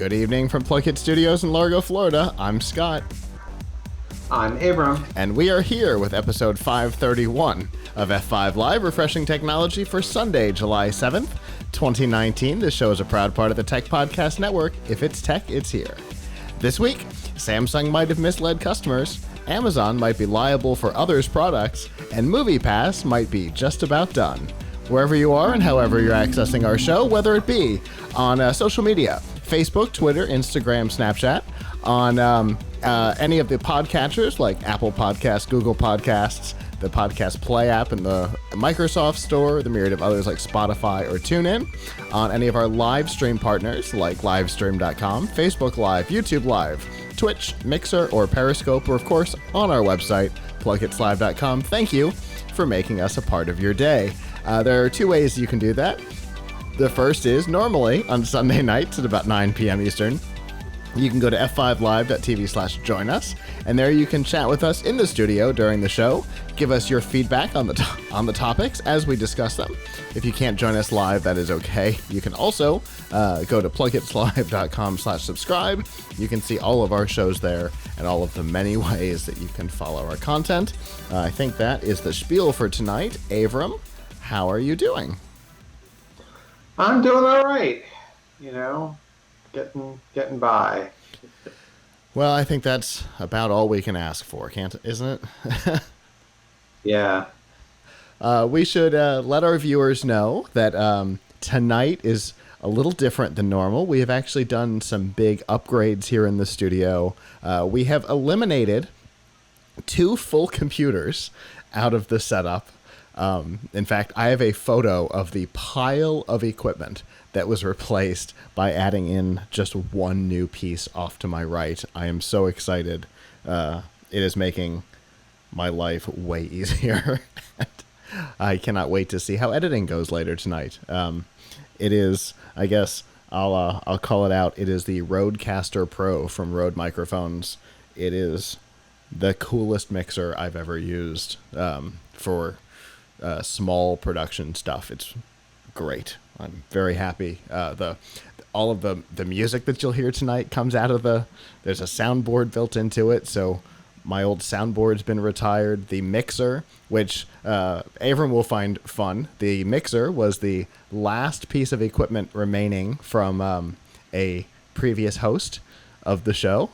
Good evening from PLUGHITZ Studios in Largo, Florida. I'm Scott. I'm Avram. And we are here with episode 531 of F5 Live, refreshing technology for Sunday, July 7th, 2019. This show is a proud part of the Tech Podcast Network. If it's tech, it's here. This week, Samsung might have misled customers, Amazon might be liable for others' products, and MoviePass might be just about done. Wherever you are and however you're accessing our show, whether it be on social media, Facebook, Twitter, Instagram, Snapchat, on any of the podcatchers like Apple Podcasts, Google Podcasts, the Podcast Play app, and the Microsoft Store, the myriad of others like Spotify or TuneIn, on any of our live stream partners like Livestream.com, Facebook Live, YouTube Live, Twitch, Mixer, or Periscope, or of course on our website, PLUGHITZLive.com. Thank you for making us a part of your day. There are two ways you can do that. The first is normally on Sunday nights at about 9 p.m. Eastern. You can go to f5live.tv/join us, and there you can chat with us in the studio during the show. Give us your feedback on the topics as we discuss them. If you can't join us live, that is okay. You can also go to plughitzlive.com/subscribe. You can see all of our shows there and all of the many ways that you can follow our content. I think that is the spiel for tonight. Avram, how are you doing? I'm doing all right. You know, getting by. Well, I think that's about all we can ask for, isn't it? Yeah. We should let our viewers know that tonight is a little different than normal. We have actually done some big upgrades here in the studio. We have eliminated 2 full computers out of the setup. In fact, I have a photo of the pile of equipment that was replaced by adding in just one new piece off to my right. I am so excited. It is making my life way easier. I cannot wait to see how editing goes later tonight. It is, I guess, I'll call it out. It is the Rodecaster Pro from Rode Microphones. It is the coolest mixer I've ever used for small production stuff. It's great. I'm very happy. All of the music that you'll hear tonight comes out of there's a soundboard built into it, so my old soundboard's been retired. The mixer, which Avram will find fun, the mixer was the last piece of equipment remaining from a previous host of the show.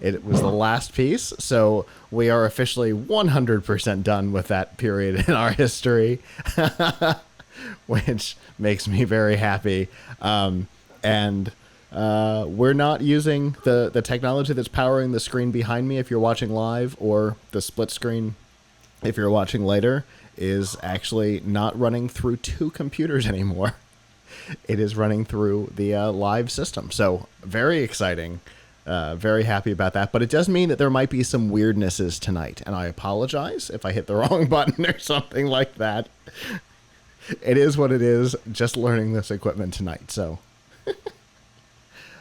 It was the last piece, so we are officially 100% done with that period in our history, which makes me very happy. And we're not using the technology that's powering the screen behind me if you're watching live, or the split screen if you're watching later, is actually not running through 2 computers anymore. It is running through the live system, so very exciting. Very happy about that, but it does mean that there might be some weirdnesses tonight, and I apologize if I hit the wrong button or something like that. It is what it is, just learning this equipment tonight, so...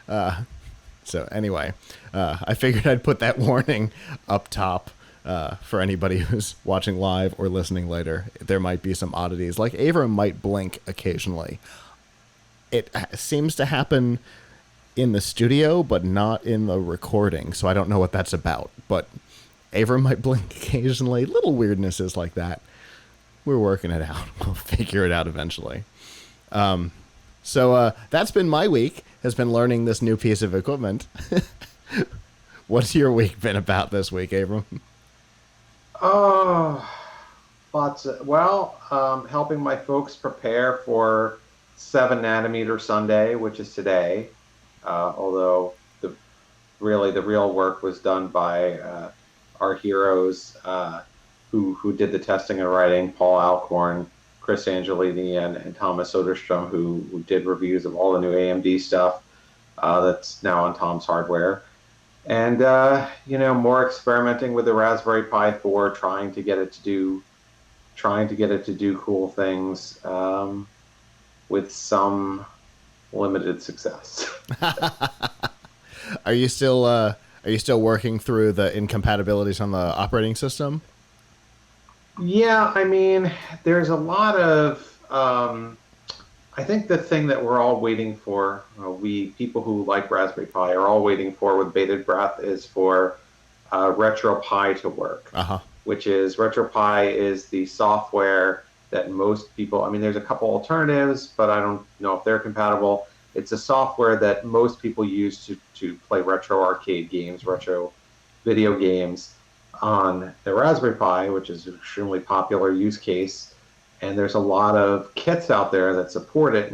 So anyway, I figured I'd put that warning up top for anybody who's watching live or listening later. There might be some oddities, like Avram might blink occasionally. It seems to happen in the studio, but not in the recording, so I don't know what that's about. But Avram might blink occasionally. Little weirdnesses like that. We're working it out. We'll figure it out eventually. So that's been my week, has been learning this new piece of equipment. What's your week been about this week, Avram? Oh, helping my folks prepare for 7nm Sunday, which is today. Although the real work was done by our heroes who did the testing and writing, Paul Alcorn, Chris Angelini, and Thomas Soderstrom, who did reviews of all the new AMD stuff that's now on Tom's Hardware. And, more experimenting with the Raspberry Pi 4, trying to get it to do cool things with some limited success. Are you still working through the incompatibilities on the operating system? Yeah, I mean, there's a lot of I think the thing that we're all waiting for, we people who like Raspberry Pi are all waiting for with bated breath, is for Retropie to work. Which is Retropie is the software that most people. I mean, there's a couple alternatives, but I don't know if they're compatible. It's a software that most people use to play retro arcade games, retro video games on the Raspberry Pi, which is an extremely popular use case. And there's a lot of kits out there that support it.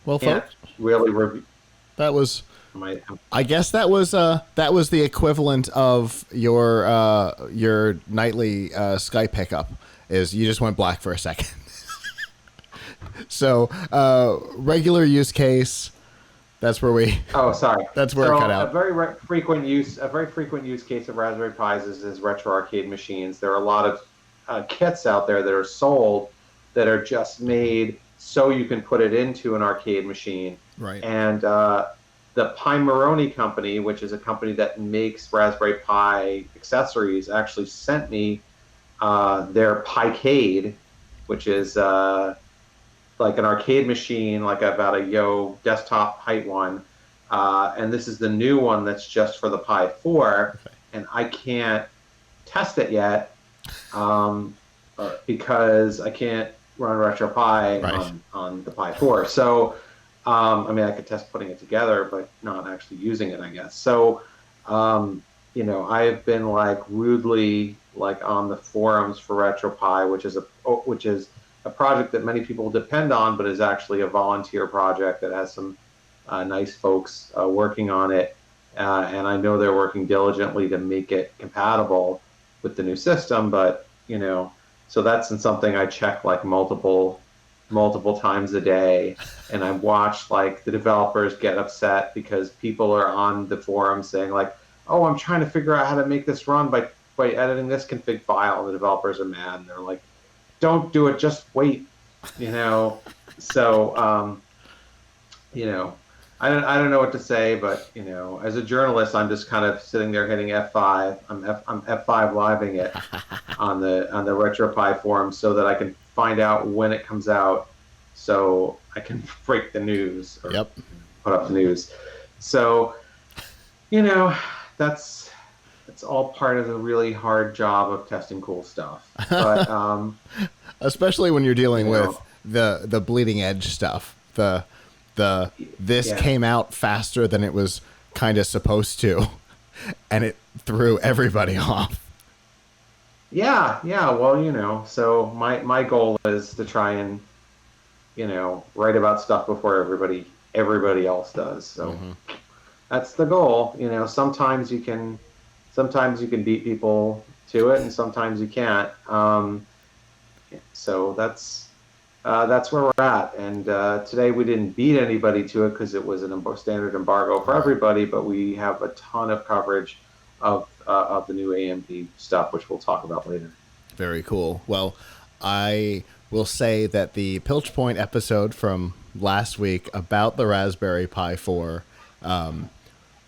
Well, folks, really, that was. I guess that was the equivalent of your nightly Skype pickup. Is you just went black for a second. So regular use case. That's where we. Oh, sorry. That's where it cut out. A very frequent use case of Raspberry Pis is retro arcade machines. There are a lot of kits out there that are sold that are just made so you can put it into an arcade machine. Right. And the Pimeroni company, which is a company that makes Raspberry Pi accessories, actually sent me their Picade, which is like an arcade machine, like about a desktop height one. And this is the new one that's just for the Pi 4. Okay. And I can't test it yet because I can't run Retropie on the Pi 4. So, I mean, I could test putting it together, but not actually using it, I guess. So, I've been like rudely like on the forums for Retropie, which is a project that many people depend on, but is actually a volunteer project that has some nice folks working on it. And I know they're working diligently to make it compatible with the new system, but, so that's something I check like multiple times a day, and I watch like the developers get upset because people are on the forum saying like, oh, I'm trying to figure out how to make this run by editing this config file, and the developers are mad, and they're like, don't do it, just wait, so I don't know what to say, but as a journalist, I'm just kind of sitting there hitting F5. I'm F5 living it on the Retropie forum so that I can find out when it comes out, so I can break the news or put up the news. So, that's all part of the really hard job of testing cool stuff. But especially when you're dealing with the bleeding edge stuff. This came out faster than it was kind of supposed to, and it threw everybody off. Yeah. Well, so my goal is to try and, write about stuff before everybody else does. So that's the goal. Sometimes you can beat people to it, and sometimes you can't. So that's where we're at. And today we didn't beat anybody to it because it was a standard embargo for everybody, but we have a ton of coverage of the new AMD stuff, which we'll talk about later. Very cool. Well, I will say that the Piltch Point episode from last week about the Raspberry Pi 4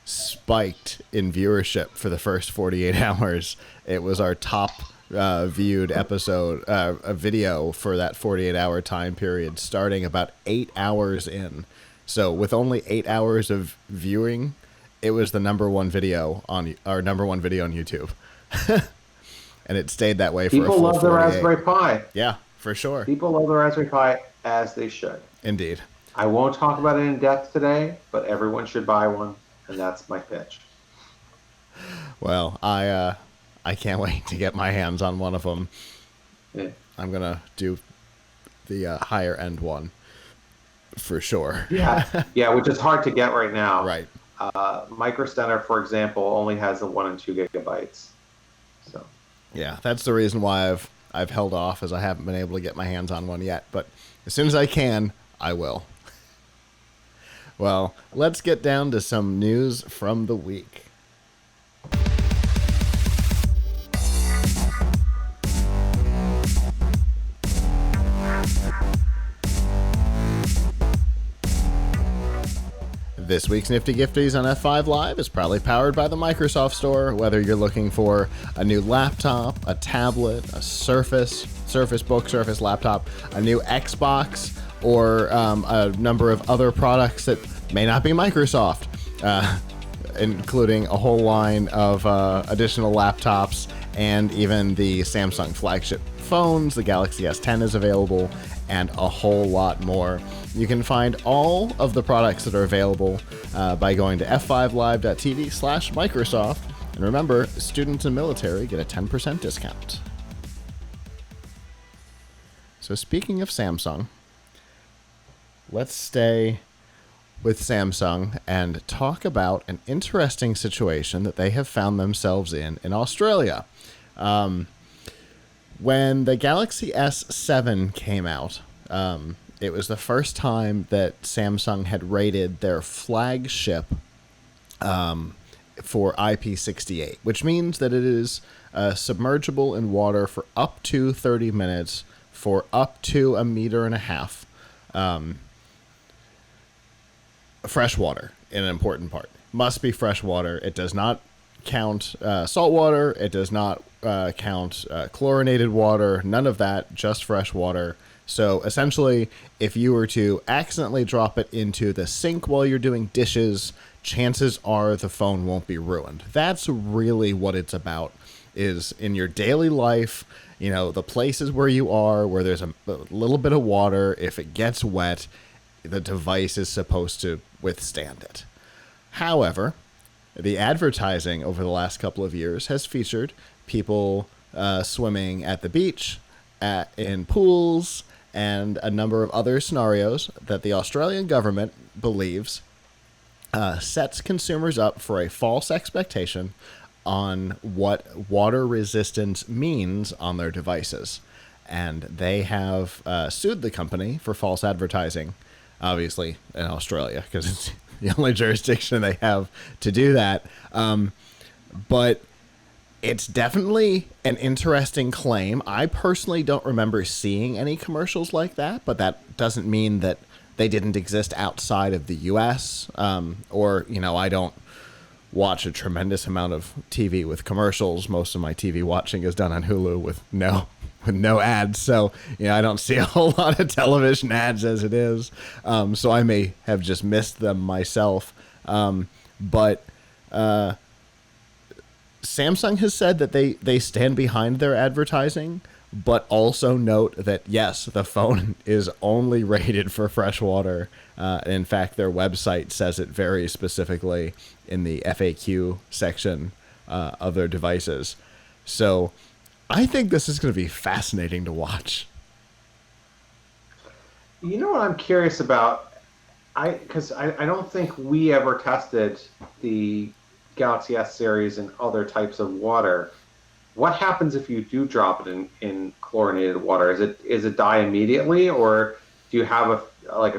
spiked in viewership for the first 48 hours. It was our top viewed episode, a video for that 48-hour time period, starting about 8 hours in. So with only 8 hours of viewing, it was the number one video on YouTube. And it stayed that way for people a full love the 48. Raspberry Pi. Yeah, for sure. People love the Raspberry Pi, as they should. Indeed. I won't talk about it in depth today, but everyone should buy one, and that's my pitch. Well, I can't wait to get my hands on one of them. Yeah. I'm gonna do the higher end one for sure. Yeah, which is hard to get right now. Right. Micro Center, for example, only has the 1 and 2 gigabytes. So. Yeah, that's the reason why I've held off, as I haven't been able to get my hands on one yet. But as soon as I can, I will. Well, let's get down to some news from the week. This week's Nifty Gifties on F5 Live is proudly powered by the Microsoft Store. Whether you're looking for a new laptop, a tablet, a Surface Book, Surface laptop, a new Xbox, or a number of other products that may not be Microsoft, including a whole line of additional laptops and even the Samsung flagship phones. The Galaxy S10 is available, and a whole lot more. You can find all of the products that are available by going to f5live.tv/Microsoft. And remember, students and military get a 10% discount. So speaking of Samsung, let's stay with Samsung and talk about an interesting situation that they have found themselves in Australia. When the Galaxy S7 came out, it was the first time that Samsung had rated their flagship for IP68, which means that it is submergible in water for up to 30 minutes for up to 1.5 meters. Fresh water, an important part. Must be fresh water. It does not count salt water. It does not count chlorinated water. None of that, just fresh water. So essentially, if you were to accidentally drop it into the sink while you're doing dishes, chances are the phone won't be ruined. That's really what it's about, is in your daily life, you know, the places where you are, where there's a little bit of water, if it gets wet, the device is supposed to withstand it. However, the advertising over the last couple of years has featured people swimming at the beach, in pools, and a number of other scenarios that the Australian government believes sets consumers up for a false expectation on what water resistance means on their devices. And they have sued the company for false advertising, obviously in Australia, because it's the only jurisdiction they have to do that. But it's definitely an interesting claim. I personally don't remember seeing any commercials like that, but that doesn't mean that they didn't exist outside of the US. Or, you know, I don't watch a tremendous amount of TV with commercials. Most of my TV watching is done on Hulu with no ads. So, you know, I don't see a whole lot of television ads as it is. So I may have just missed them myself. But Samsung has said that they stand behind their advertising, but also note that, yes, the phone is only rated for fresh water. In fact, their website says it very specifically in the FAQ section of their devices. So I think this is going to be fascinating to watch. You know what I'm curious about? Because I don't think we ever tested the Galaxy S series and other types of water. What happens if you do drop it in chlorinated water? Is it die immediately, or do you have a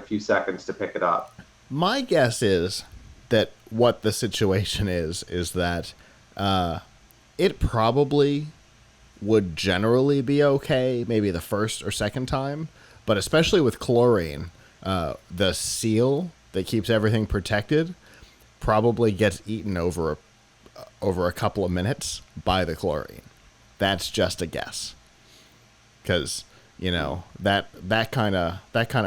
few seconds to pick it up? My guess is that what the situation is that it probably would generally be okay, maybe the first or second time, but especially with chlorine, the seal that keeps everything protected probably gets eaten over a couple of minutes by the chlorine. That's just a guess, because you know that kind of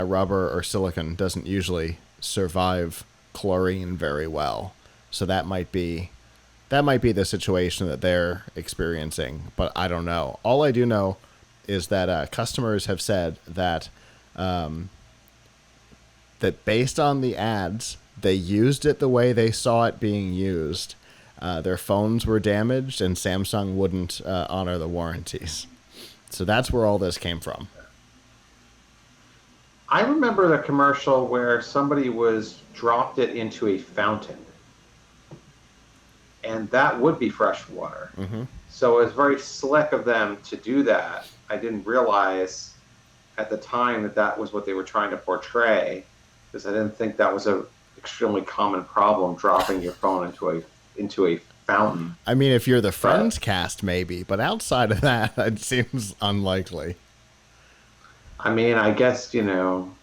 rubber or silicone doesn't usually survive chlorine very well. So that might be the situation that they're experiencing, but I don't know. All I do know is that customers have said that that based on the ads, they used it the way they saw it being used. Their phones were damaged, and Samsung wouldn't honor the warranties. So that's where all this came from. I remember the commercial where somebody dropped it into a fountain, and that would be fresh water. Mm-hmm. So it was very slick of them to do that. I didn't realize at the time that was what they were trying to portray, because I didn't think that was a extremely common problem, dropping your phone into a fountain. I mean, if you're the Friends cast, maybe, but outside of that, it seems unlikely. I mean, I guess, you know,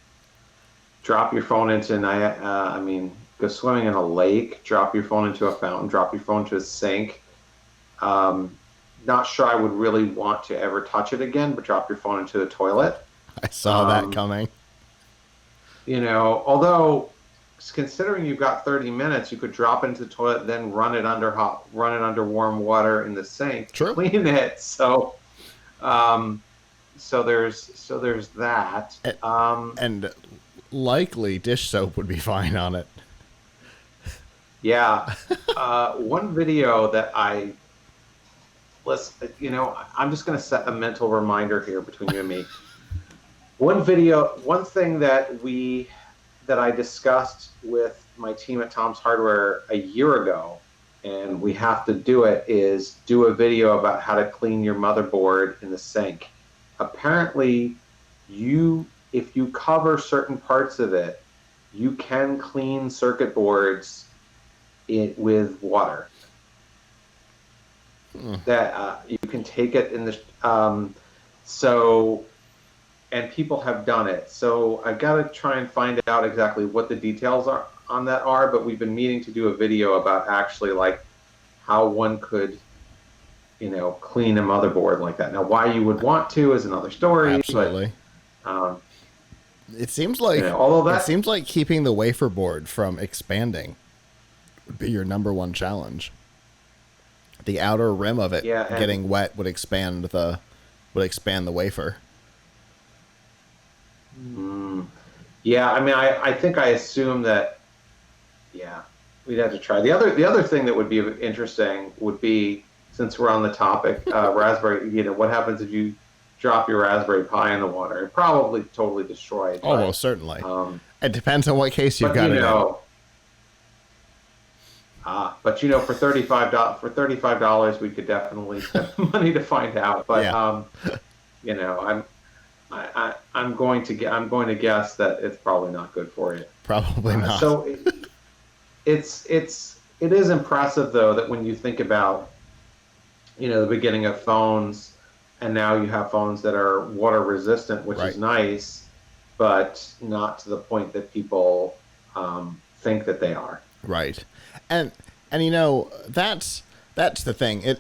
drop your phone into go swimming in a lake, drop your phone into a fountain, drop your phone into a sink. Not sure I would really want to ever touch it again, but drop your phone into the toilet. I saw that coming. Although considering you've got 30 minutes, you could drop into the toilet, then run it under warm water in the sink, True. Clean it. So there's that. And likely dish soap would be fine on it. Yeah. One video that I'm just going to set a mental reminder here between you and me. One thing that I discussed with my team at Tom's Hardware a year ago, and we have to do it, is do a video about how to clean your motherboard in the sink. Apparently, if you cover certain parts of it, you can clean circuit boards with water. That you can take it in the and people have done it. So I've got to try and find out exactly what the details are, but we've been meaning to do a video about actually like how one could, clean a motherboard like that. Now, why you would want to is another story. Absolutely. But, it seems like keeping the wafer board from expanding would be your number one challenge. The outer rim of it getting wet would expand the wafer. Yeah, I mean, I think I assume that. Yeah, we'd have to try. The other thing that would be interesting would be, since we're on the topic, raspberry. What happens if you drop your Raspberry Pi in the water? It probably totally destroyed. Oh, well, certainly. It depends on what case you've got it in. But for $35, we could definitely spend money to find out. But I'm going to guess that it's probably not good for you. Probably not. So it is impressive though that when you think about the beginning of phones, and now you have phones that are water resistant, which is nice, but not to the point that people think that they are. Right. And that's the thing.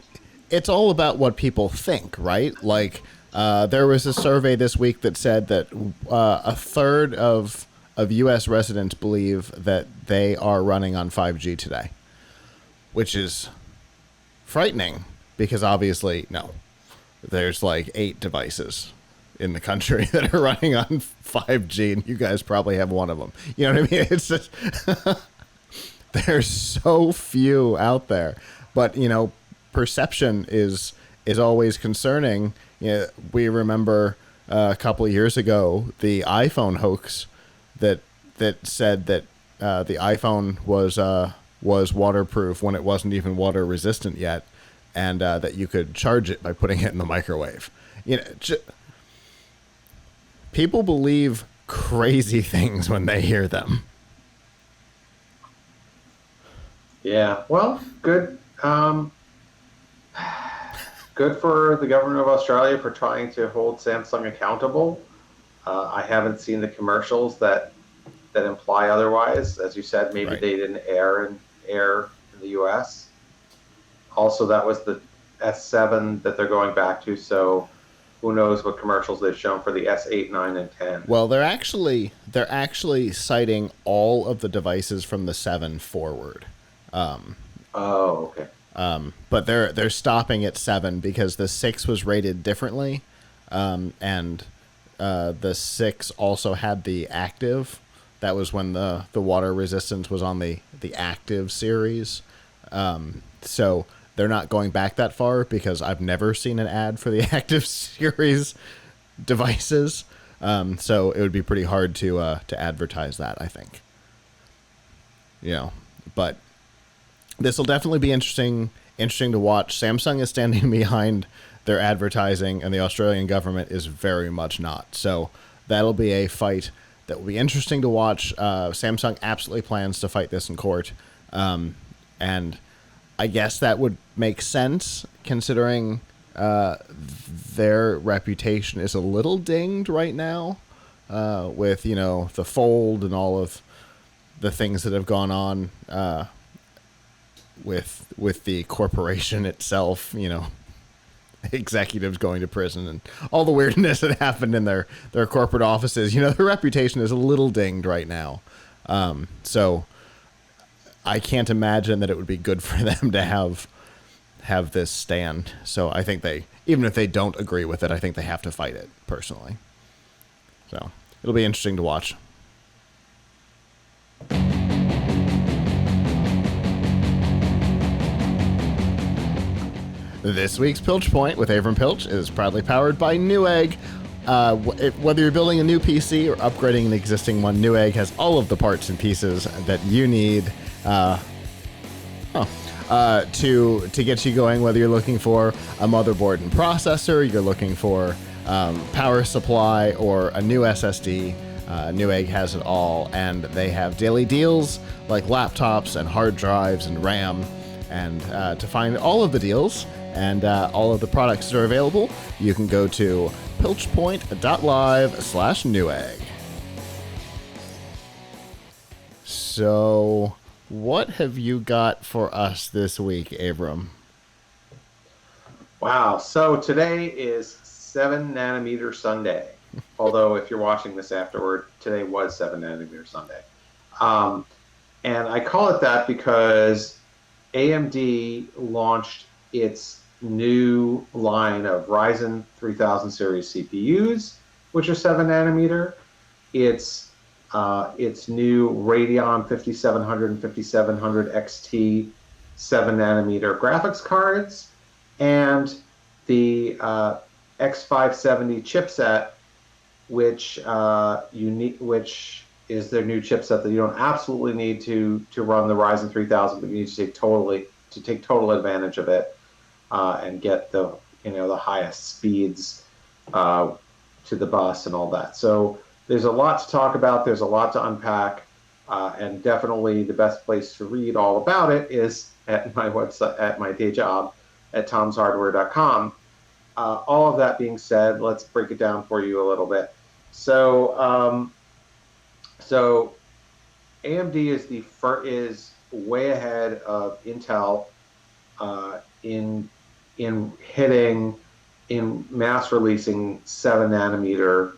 It's all about what people think, right? Like there was a survey this week that said that a third of U.S. residents believe that they are running on 5G today, which is frightening because obviously there's like 8 devices in the country that are running on 5G, and you guys probably have one of them. You know what I mean? It's just there's so few out there, but perception is always concerning. We remember a couple of years ago the iPhone hoax that said that the iPhone was waterproof when it wasn't even water resistant yet, and that you could charge it by putting it in the microwave. People believe crazy things when they hear them. Yeah, well, good. Good for the government of Australia for trying to hold Samsung accountable. I haven't seen the commercials that imply otherwise. As you said, maybe they didn't air in the U.S. Also, that was the S7 that they're going back to, so who knows what commercials they've shown for the S8, 9, and 10. Well, they're actually citing all of the devices from the 7 forward. Okay. But they're stopping at 7 because the 6 was rated differently, and the 6 also had the active. That was when the water resistance was on the active series. So they're not going back that far because I've never seen an ad for the active series devices. So it would be pretty hard to advertise that, I think. But this will definitely be interesting to watch. Samsung is standing behind their advertising, and the Australian government is very much not. So that'll be a fight that will be interesting to watch. Samsung absolutely plans to fight this in court, and I guess that would make sense considering their reputation is a little dinged right now with the Fold and all of the things that have gone on with the corporation itself, executives going to prison and all the weirdness that happened in their corporate offices. Their reputation is a little dinged right now. So I can't imagine that it would be good for them to have this stand. So I think even if they don't agree with it, I think they have to fight it personally. So it'll be interesting to watch. This week's Piltch Point with Avram Piltch is proudly powered by NewEgg. Whether you're building a new PC or upgrading an existing one, NewEgg has all of the parts and pieces that you need to get you going. Whether you're looking for a motherboard and processor, you're looking for power supply, or a new SSD, NewEgg has it all, and they have daily deals like laptops and hard drives and RAM. And to find all of the deals and all of the products that are available, you can go to piltchpoint.live/NewEgg. So, what have you got for us this week, Avram? Wow. So today is 7 nanometer Sunday. Although if you're watching this afterward, today was 7 nanometer Sunday. And I call it that because AMD launched its new line of Ryzen 3000 series CPUs, which are 7 nanometer. Its new Radeon 5700 and 5700 XT 7 nanometer graphics cards, and the X570 chipset, which is their new chipset that you don't absolutely need to run the Ryzen 3000, but you need to take total advantage of it and get the highest speeds to the bus and all that. So there's a lot to talk about. There's a lot to unpack, and definitely the best place to read all about it is at my website, at my day job at tomshardware.com. All of that being said, let's break it down for you a little bit. So AMD is way ahead of Intel in mass releasing 7 nanometer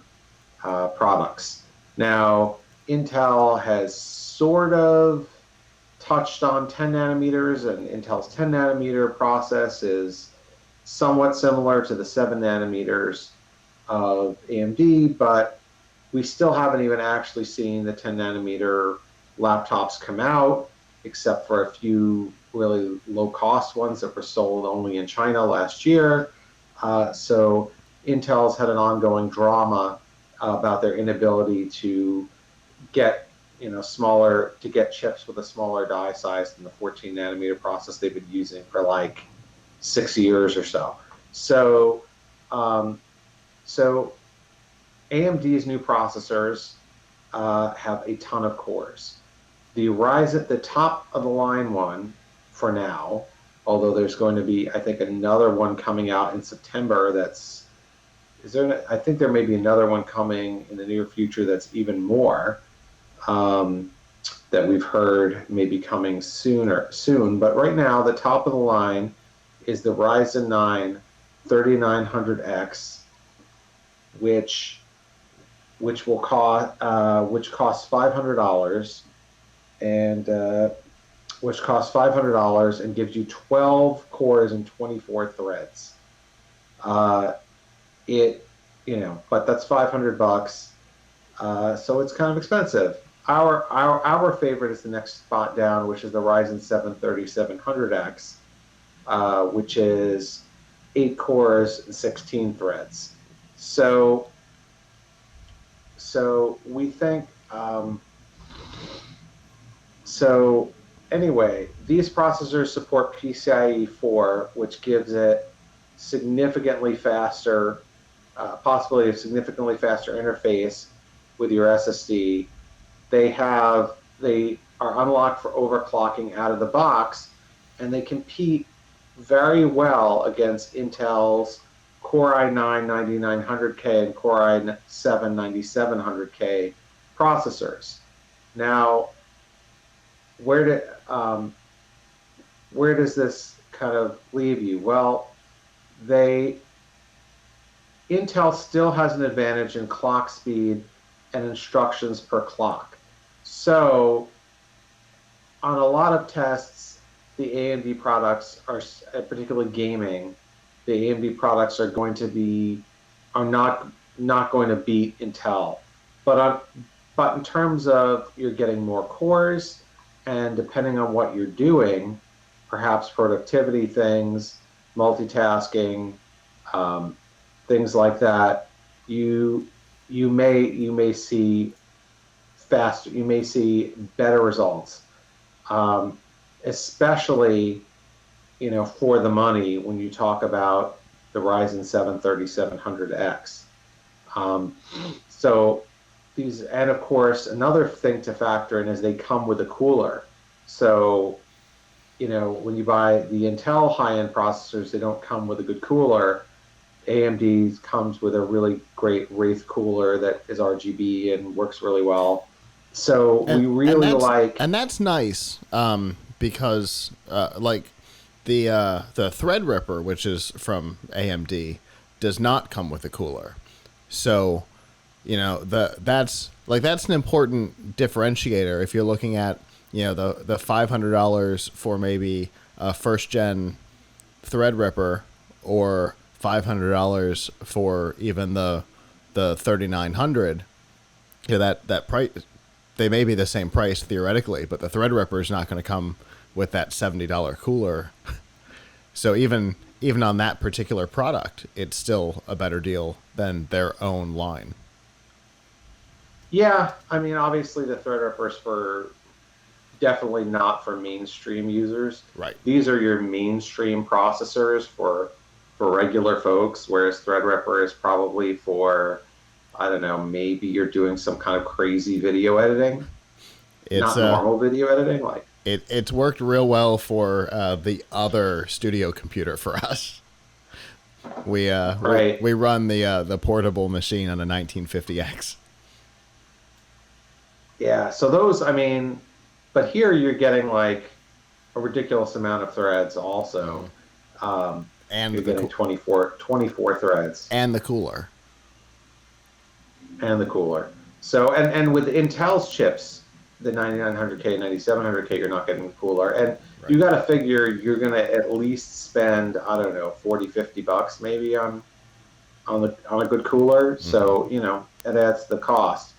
products. Now, Intel has sort of touched on 10 nanometers, and Intel's 10 nanometer process is somewhat similar to the 7 nanometers of AMD, but we still haven't even actually seen the 10 nanometer laptops come out, except for a few really low-cost ones that were sold only in China last year. So Intel's had an ongoing drama about their inability to get chips with a smaller die size than the 14 nanometer process they've been using for like 6 years or so. So AMD's new processors have a ton of cores. The Ryzen, the top of the line one for now, although there's going to be, I think, another one coming out in September I think there may be another one coming in the near future that's even more, that we've heard may be coming soon. But right now, the top of the line is the Ryzen 9 3900X, which costs $500, and gives you 12 cores and 24 threads. But that's $500, so it's kind of expensive. Our favorite is the next spot down, which is the Ryzen 7 3700X, which is 8 cores and 16 threads. So we think. So anyway, these processors support PCIe 4, which gives it significantly faster, possibility of significantly faster interface with your SSD. They are unlocked for overclocking out of the box, and they compete very well against Intel's Core i9 9900K and Core i7 9700K processors. Now, where did where does this kind of leave you? Well, they Intel still has an advantage in clock speed and instructions per clock. So on a lot of tests, the AMD products are, particularly gaming, the AMD products are not going to beat Intel. But in terms of you're getting more cores, and depending on what you're doing, perhaps productivity things, multitasking, things like that, you may see faster, you may see better results, especially for the money when you talk about the Ryzen 7 3700X. So these, and of course, another thing to factor in is they come with a cooler. So when you buy the Intel high-end processors, they don't come with a good cooler. AMD's comes with a really great Wraith cooler that is RGB and works really well. So we really and that's nice, because like the Threadripper, which is from AMD, does not come with a cooler. So that's an important differentiator if you're looking at the $500 for maybe a first gen Threadripper, or $500 for even the 3900. That price, they may be the same price theoretically, but the Threadripper is not going to come with that $70 cooler. So even on that particular product, it's still a better deal than their own line. Yeah, I mean, obviously the Threadripper is definitely not for mainstream users. Right. These are your mainstream processors for regular folks, whereas Threadripper is probably for, I don't know, maybe you're doing some kind of crazy video editing. Not normal video editing, like. It's worked real well for the other studio computer for us. We run the portable machine on a 1950X. Yeah, so those, I mean, but here you're getting like a ridiculous amount of threads also. And you're getting 24 threads. And the cooler. So, and with Intel's chips, the 9900K, 9700K, you're not getting the cooler. And you got to figure you're going to at least spend, I don't know, $40-50 maybe on a good cooler. Mm-hmm. So, it adds the cost.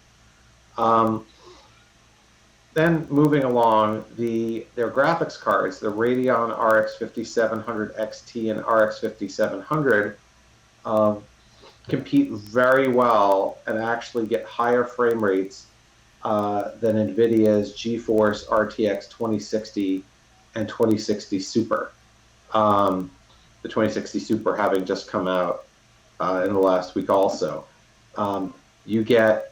Then moving along, their graphics cards, the Radeon RX 5700 XT and RX 5700, compete very well and actually get higher frame rates than NVIDIA's GeForce RTX 2060 and 2060 Super. The 2060 Super having just come out in the last week also. You get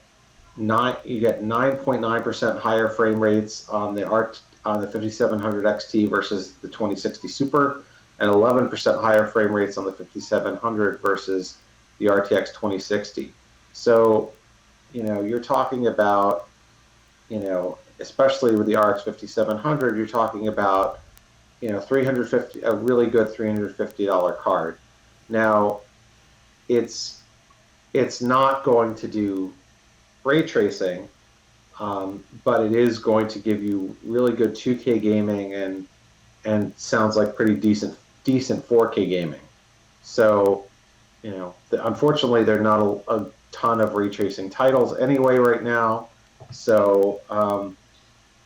9.9% higher frame rates on the 5700 XT versus the 2060 Super, and 11% higher frame rates on the 5700 versus the RTX 2060. So, you're talking about, especially with the RX 5700, you're talking about, a really good $350 card. Now, it's not going to do ray tracing, but it is going to give you really good 2K gaming and sounds like pretty decent 4K gaming. So, unfortunately, there are not a ton of ray tracing titles anyway right now. So,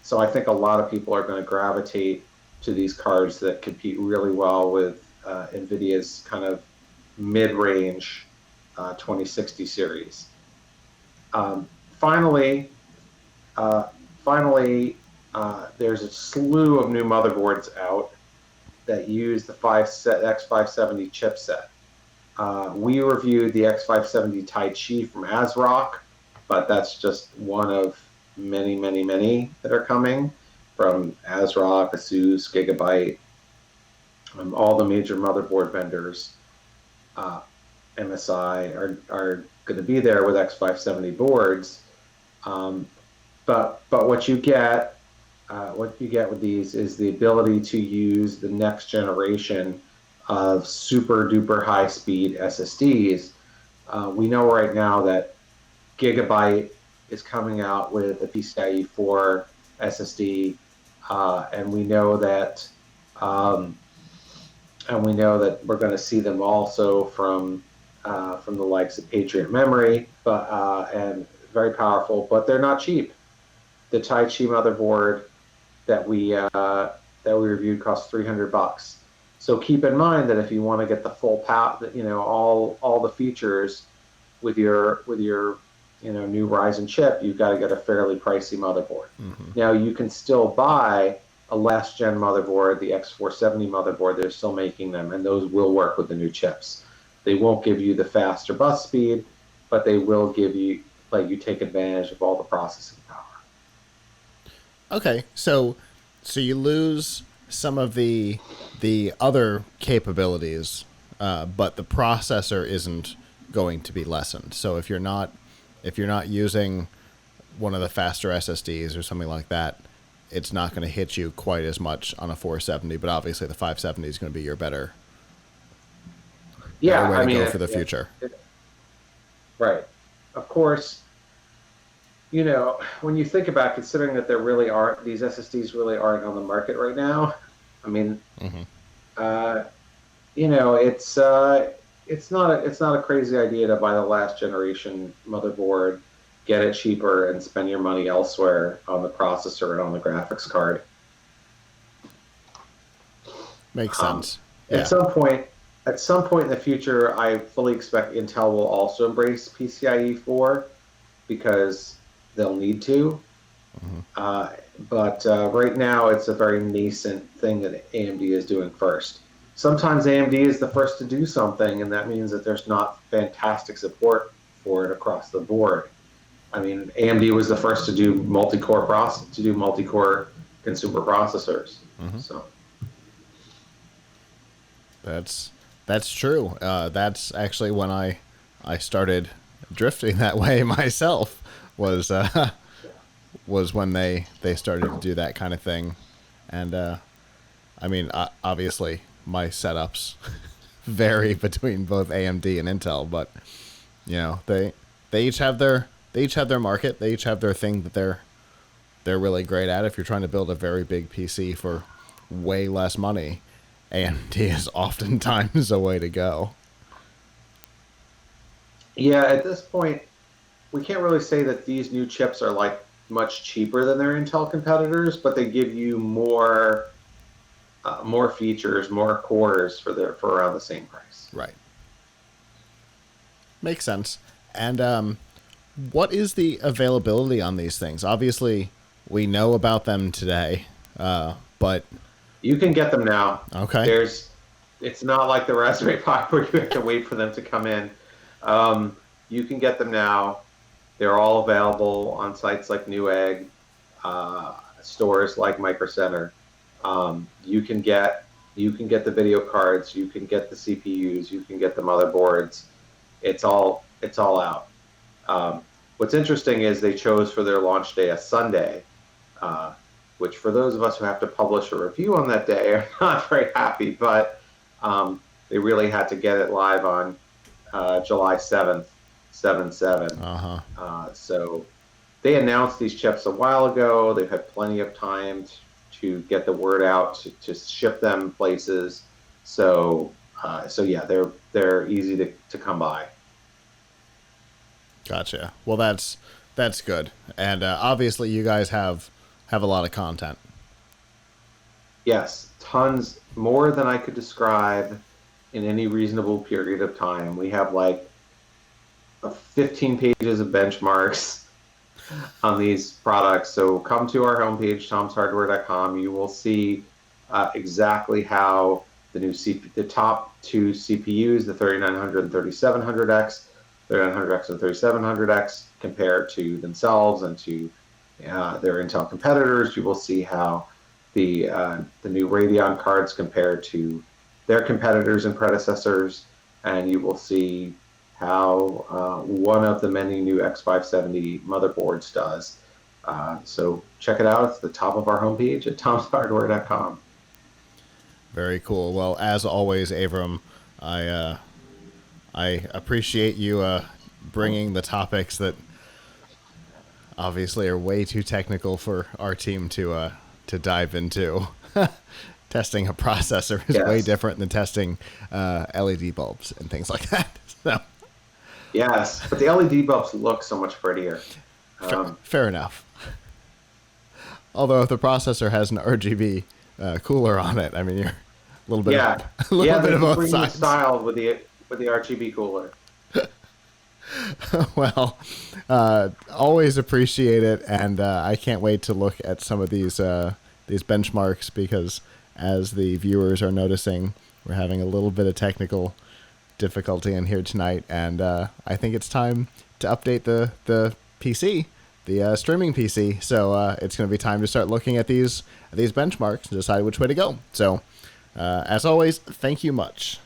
so I think a lot of people are going to gravitate to these cards that compete really well with NVIDIA's kind of mid-range 2060 series. Finally, there's a slew of new motherboards out that use the X570 chipset. We reviewed the X570 Tai Chi from ASRock, but that's just one of many, many, many that are coming from ASRock, ASUS, Gigabyte, all the major motherboard vendors. MSI are going to be there with X570 boards. But what you get what you get with these is the ability to use the next generation of super duper high speed SSDs. We know right now that Gigabyte is coming out with a PCIe 4 SSD, and we know that we're going to see them also from the likes of Patriot Memory, but and very powerful, but they're not cheap. The Tai Chi motherboard that we reviewed cost $300. So keep in mind that if you want to get the full power, all the features with your new Ryzen chip, you've got to get a fairly pricey motherboard. Now you can still buy a last gen motherboard, the X470 motherboard. They're still making them, and those will work with the new chips. They won't give you the faster bus speed, but they will let you take advantage of all the processing power. Okay, so you lose some of the other capabilities, but the processor isn't going to be lessened. So if you're not using one of the faster SSDs or something like that, it's not going to hit you quite as much on a 470. But obviously, the 570 is going to be your better way to go for the future. Right. Of course. When you think about considering that these SSDs really aren't on the market right now, I mean, it's not a crazy idea to buy the last generation motherboard, get it cheaper, and spend your money elsewhere on the processor and on the graphics card. Makes sense. At some point in the future, I fully expect Intel will also embrace PCIe 4 because they'll need to. But right now, it's a very nascent thing that AMD is doing first. Sometimes AMD is the first to do something, and that means that there's not fantastic support for it across the board. I mean, AMD was the first to do multi-core consumer processors. So that's true. That's actually when I started drifting that way myself. Was when they started to do that kind of thing, and I mean, obviously my setups vary between both AMD and Intel, but they each have their market. They each have their thing that they're really great at. If you're trying to build a very big PC for way less money, AMD is oftentimes a way to go. Yeah, at this point, we can't really say that these new chips are like much cheaper than their Intel competitors, but they give you more features, more cores for around the same price. Right. Makes sense. And what is the availability on these things? Obviously, we know about them today, but you can get them now. Okay. It's not like the Raspberry Pi where you have to wait for them to come in. You can get them now. They're all available on sites like NewEgg, stores like Micro Center. You can get the video cards, you can get the CPUs, you can get the motherboards. It's all out. What's interesting is they chose for their launch day a Sunday, which for those of us who have to publish a review on that day are not very happy, but they really had to get it live on July 7th, 7/7. So they announced these chips a while ago. They've had plenty of time to get the word out, to ship them places. So yeah, they're easy to come by. Gotcha. Well, that's good. And obviously, you guys have a lot of content. Yes, tons more than I could describe in any reasonable period of time. We have like 15 pages of benchmarks on these products. So come to our homepage, tomshardware.com. You will see exactly how the top two CPUs, the 3900 and 3700X, 3900X and 3700X, compare to themselves and to their Intel competitors. You will see how the new Radeon cards compare to their competitors and predecessors, and you will see how one of the many new X570 motherboards does. So check it out. It's the top of our homepage at tomshardware.com. Very cool. Well, as always, Avram, I appreciate you bringing the topics that obviously are way too technical for our team to dive into. Testing a processor is way different than testing LED bulbs and things like that. So. Yes, but the LED bulbs look so much prettier. Fair enough. Although if the processor has an RGB cooler on it, I mean, you're a little bit of both sides. Styled with the RGB cooler. Well, always appreciate it, and I can't wait to look at some of these benchmarks, because as the viewers are noticing, we're having a little bit of technical difficulty in here tonight, and I think it's time to update the PC, the streaming PC. So it's going to be time to start looking at these benchmarks and decide which way to go. So as always, thank you much.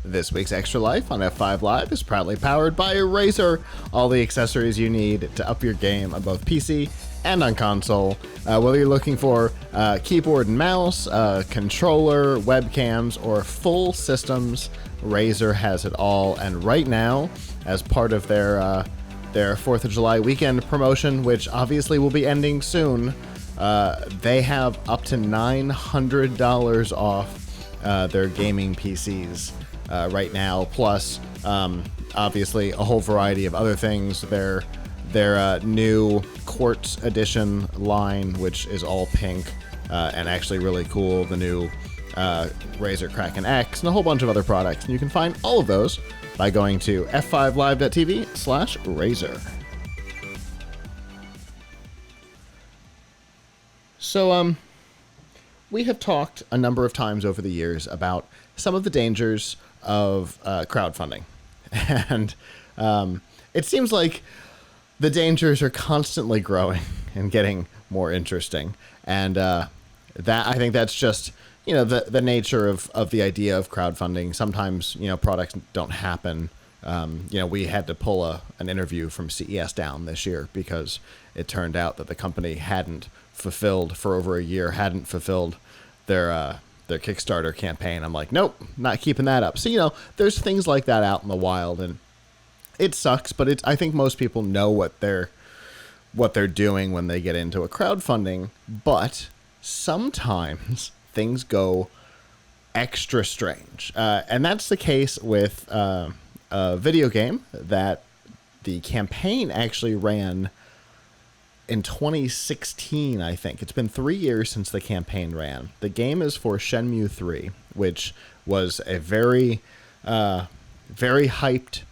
This week's Extra Life on F5 Live is proudly powered by Razer. All the accessories you need to up your game on both PC and on console. Whether you're looking for keyboard and mouse, controller, webcams, or full systems, Razer has it all. And right now, as part of their 4th of July weekend promotion, which obviously will be ending soon, they have up to $900 off their gaming PCs. Right now, plus obviously a whole variety of other things. Their new Quartz Edition line, which is all pink and actually really cool. The new Razer Kraken X and a whole bunch of other products. And you can find all of those by going to f5live.tv/Razer. So we have talked a number of times over the years about some of the dangers of crowdfunding, and it seems like the dangers are constantly growing and getting more interesting, and that I think that's just the nature of the idea of crowdfunding. Sometimes products don't happen. We had to pull an interview from CES down this year because it turned out that the company hadn't fulfilled their Kickstarter campaign. I'm like, nope, not keeping that up. So, there's things like that out in the wild, and it sucks, but I think most people know what they're doing when they get into a crowdfunding, but sometimes things go extra strange. And that's the case with a video game that the campaign actually ran in 2016, I think. It's been 3 years since the campaign ran. The game is for Shenmue 3, which was a very hyped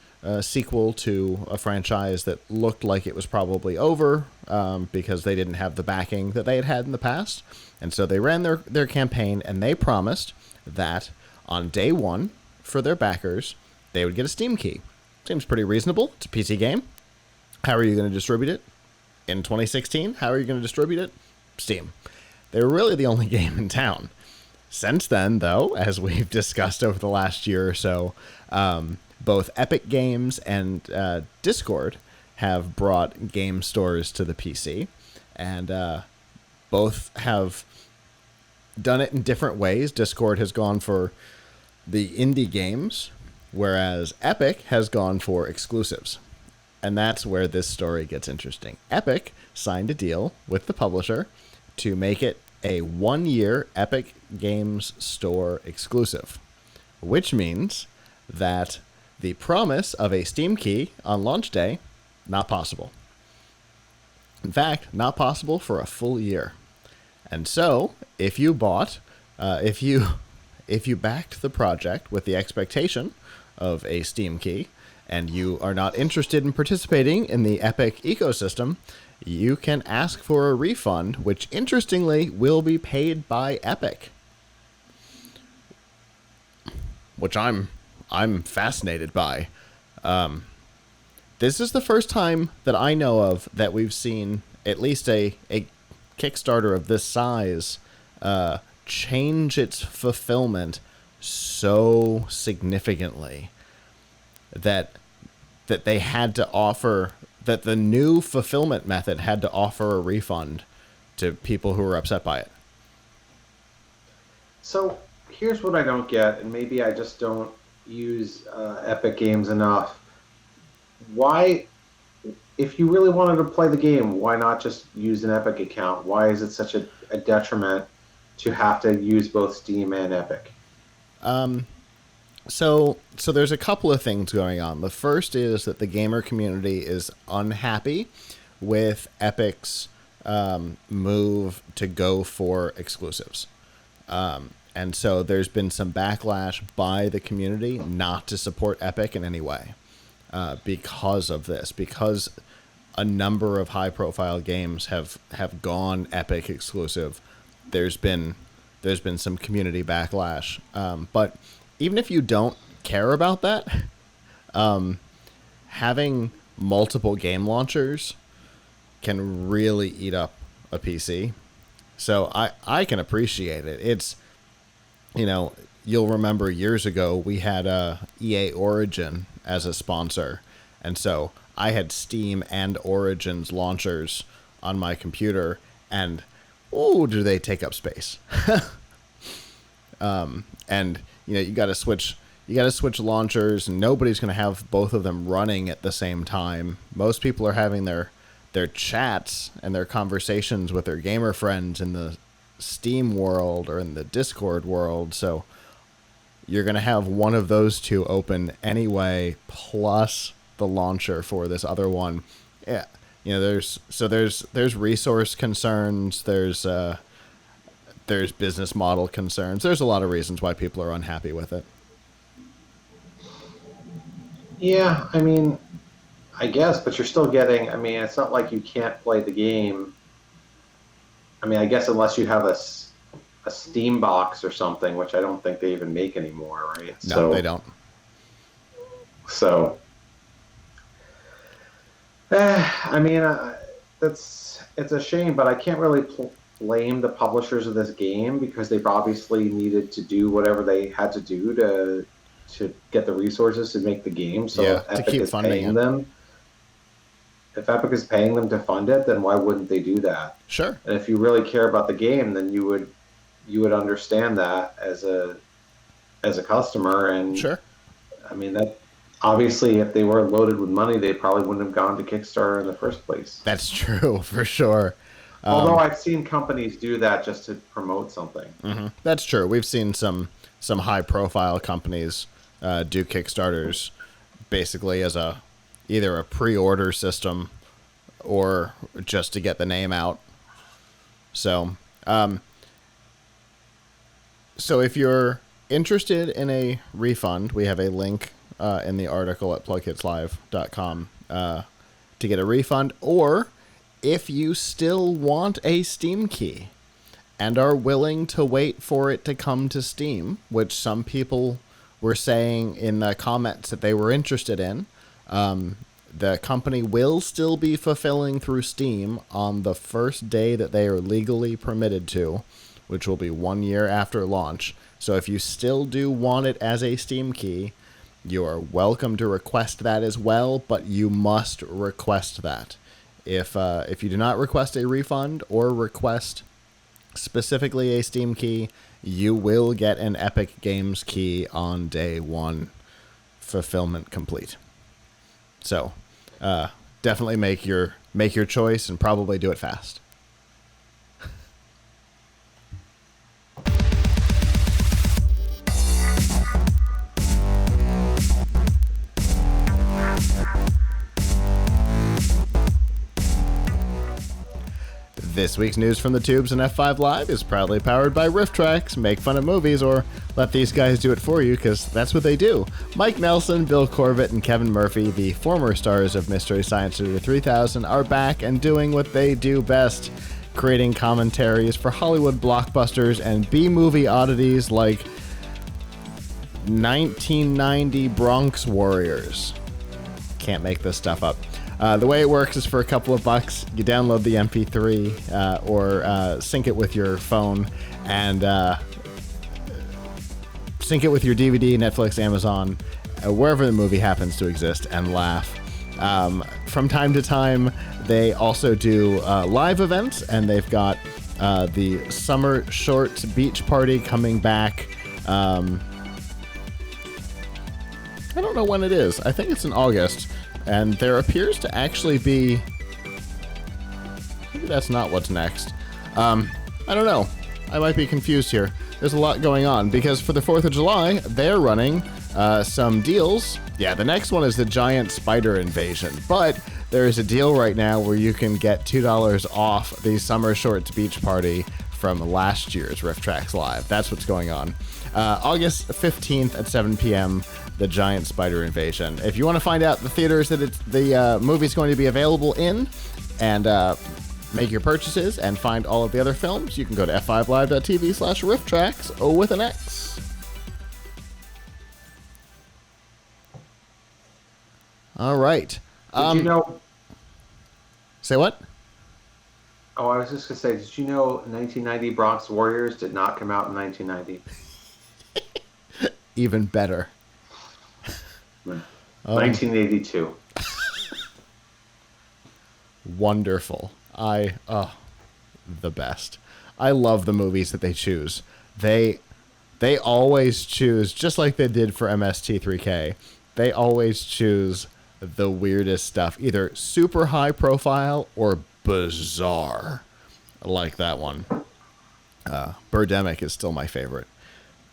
sequel to a franchise that looked like it was probably over because they didn't have the backing that they had in the past. And so they ran their campaign, and they promised that on day one, for their backers, they would get a Steam key. Seems pretty reasonable. It's a PC game. How are you going to distribute it? In 2016, how are you going to distribute it? Steam. They were really the only game in town. Since then, though, as we've discussed over the last year or so, both Epic Games and Discord have brought game stores to the PC, and both have done it in different ways. Discord has gone for the indie games, whereas Epic has gone for exclusives. And that's where this story gets interesting. Epic signed a deal with the publisher to make it a 1-year Epic Games Store exclusive, which means that the promise of a Steam key on launch day, not possible. In fact, not possible for a full year. And so, if you backed the project with the expectation of a Steam key, and you are not interested in participating in the Epic ecosystem, you can ask for a refund, which interestingly will be paid by Epic. which I'm fascinated by. This is the first time that I know of that we've seen at least a Kickstarter of this size change its fulfillment so significantly that they had to offer, that the new fulfillment method had to offer a refund to people who were upset by it. So here's what I don't get, and maybe I just don't use Epic Games enough. Why, if you really wanted to play the game, why not just use an Epic account? Why is it such a detriment to have to use both Steam and Epic? So there's a couple of things going on. The first is that the gamer community is unhappy with Epic's move to go for exclusives. And so there's been some backlash by the community not to support Epic in any way because of this, because a number of high-profile games have gone Epic exclusive. There's been some community backlash. But even if you don't care about that, having multiple game launchers can really eat up a PC. So I can appreciate it. It's, you'll remember years ago we had EA Origin as a sponsor. And so I had Steam and Origin's launchers on my computer, and do they take up space? And you got to switch launchers, and nobody's going to have both of them running at the same time. Most people are having their chats and their conversations with their gamer friends in the Steam world or in the Discord world, so you're going to have one of those two open anyway, plus the launcher for this other one. Yeah, there's resource concerns, there's business model concerns. There's a lot of reasons why people are unhappy with it. Yeah, I guess, but you're still getting, it's not like you can't play the game. I guess unless you have a Steam box or something, which I don't think they even make anymore, right? No, they don't. So, it's a shame, but I can't really blame the publishers of this game because they've obviously needed to do whatever they had to do to get the resources to make the game. So if Epic is paying them, if Epic is paying them to fund it, then why wouldn't they do that? Sure. And if you really care about the game, then you would understand that as a customer. And sure. That obviously, if they were loaded with money, they probably wouldn't have gone to Kickstarter in the first place. That's true, for sure. Although I've seen companies do that just to promote something. Mm-hmm. That's true. We've seen some high-profile companies do Kickstarters basically as either a pre-order system or just to get the name out. So, so if you're interested in a refund, we have a link in the article at PLUGHITZlive.com to get a refund, or if you still want a Steam key and are willing to wait for it to come to Steam, which some people were saying in the comments that they were interested in, the company will still be fulfilling through Steam on the first day that they are legally permitted to, which will be 1 year after launch. So if you still do want it as a Steam key, you are welcome to request that as well, but you must request that. If you do not request a refund or request specifically a Steam key, you will get an Epic Games key on day one. Fulfillment complete. So, definitely make your choice and probably do it fast. This week's news from the tubes and F5 Live is proudly powered by RiffTrax. Make fun of movies or let these guys do it for you, because that's what they do. Mike Nelson, Bill Corbett, and Kevin Murphy, the former stars of Mystery Science Theater 3000, are back and doing what they do best, creating commentaries for Hollywood blockbusters and B-movie oddities like 1990 Bronx Warriors. Can't make this stuff up. The way it works is for a couple of bucks, you download the MP3 or sync it with your phone and sync it with your DVD, Netflix, Amazon, wherever the movie happens to exist, and laugh. From time to time, they also do live events, and they've got the Summer Shorts Beach Party coming back. I don't know when it is. I think it's in August. And there appears to actually be... Maybe that's not what's next. I don't know. I might be confused here. There's a lot going on, because for the 4th of July, they're running some deals. Yeah, the next one is the Giant Spider Invasion. But there is a deal right now where you can get $2 off the Summer Shorts Beach Party from last year's RiffTrax Live. That's what's going on. August 15th at 7 p.m., the Giant Spider Invasion. If you want to find out the theaters that the movie's going to be available in and make your purchases and find all of the other films, you can go to f5live.tv/RiffTrax, O with an X. All right. Did you know... Say what? Oh, I was just going to say, did you know 1990 Bronx Warriors did not come out in 1990? Even better. 1982. Wonderful. The best. I love the movies that they choose. They always choose, just like they did for MST3K, they always choose the weirdest stuff, either super high profile or bizarre, like that one. Birdemic is still my favorite,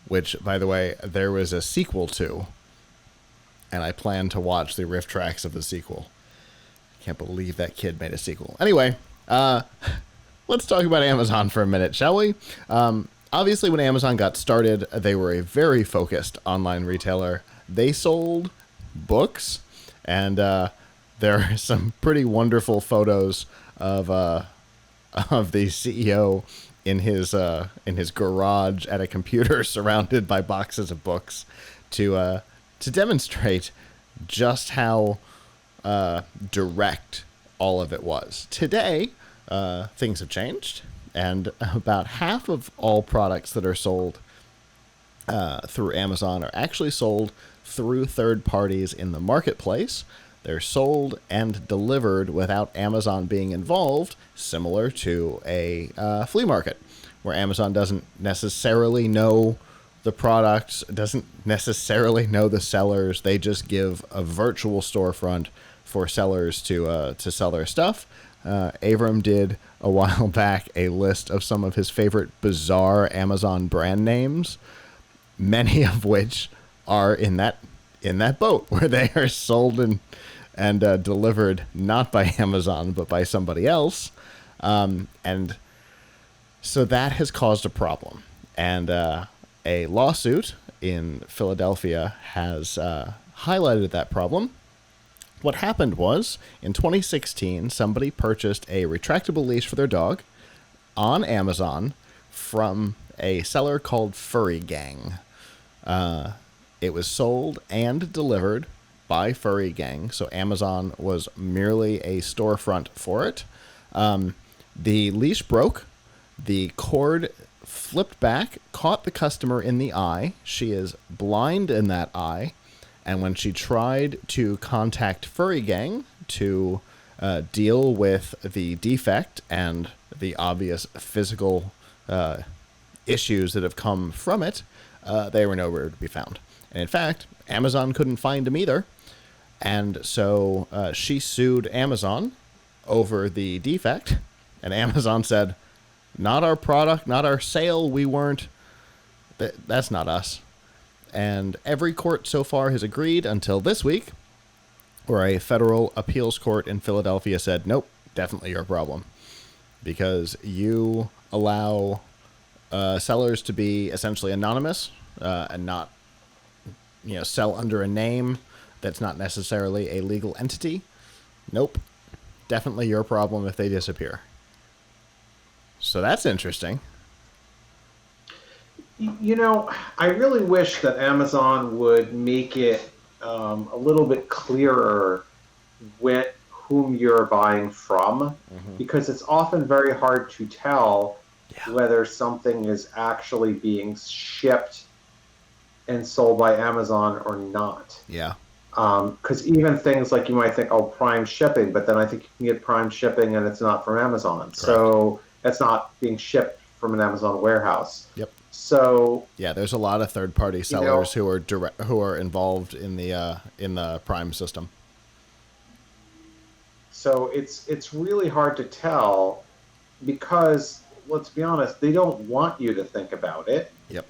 which, by the way, there was a sequel to, and I plan to watch the RiffTrax of the sequel. Can't believe that kid made a sequel. Anyway, let's talk about Amazon for a minute, shall we? Obviously, when Amazon got started, they were a very focused online retailer. They sold books, and there are some pretty wonderful photos of the CEO in his garage at a computer, surrounded by boxes of books, to demonstrate just how direct all of it was. Today, things have changed, and about half of all products that are sold through Amazon are actually sold through third parties in the marketplace. They're sold and delivered without Amazon being involved, similar to a flea market, where Amazon doesn't necessarily know the products, doesn't necessarily know the sellers. They just give a virtual storefront for sellers to sell their stuff. Avram did a while back a list of some of his favorite bizarre Amazon brand names, many of which are in that boat, where they are sold and delivered not by Amazon but by somebody else, and so that has caused a problem. And a lawsuit in Philadelphia has highlighted that problem. What happened was, in 2016, somebody purchased a retractable leash for their dog on Amazon from a seller called Furry Gang. It was sold and delivered by Furry Gang, so Amazon was merely a storefront for it. The leash broke. The cord flipped back, caught the customer in the eye. She is blind in that eye. And when she tried to contact Furry Gang to deal with the defect and the obvious physical issues that have come from it, they were nowhere to be found. And in fact, Amazon couldn't find them either. And so she sued Amazon over the defect. And Amazon said, not our product, not our sale. We weren't. That's not us. And every court so far has agreed until this week, where a federal appeals court in Philadelphia said, nope, definitely your problem, because you allow sellers to be essentially anonymous and not, sell under a name that's not necessarily a legal entity. Nope, definitely your problem if they disappear. So that's interesting. You know, I really wish that Amazon would make it a little bit clearer whom you're buying from, because it's often very hard to tell Yeah. whether something is actually being shipped and sold by Amazon or not. Yeah. Because even things like you might think, oh, Prime shipping, but then I think you can get Prime shipping and it's not from Amazon. Correct. So it's not being shipped from an Amazon warehouse. Yep. So yeah, there's a lot of third-party sellers who are involved in the Prime system. So it's really hard to tell because, let's be honest, they don't want you to think about it. Yep.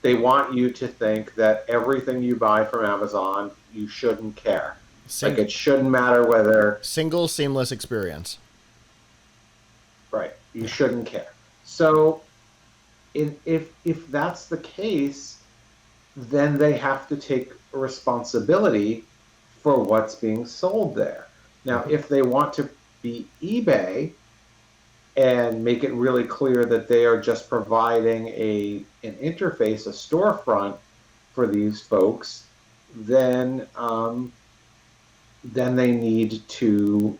They want you to think that everything you buy from Amazon, you shouldn't care. Like, it shouldn't matter whether... Single seamless experience. Right. You shouldn't care. So if that's the case, then they have to take responsibility for what's being sold there. Now, if they want to be eBay and make it really clear that they are just providing an interface, a storefront for these folks, then they need to.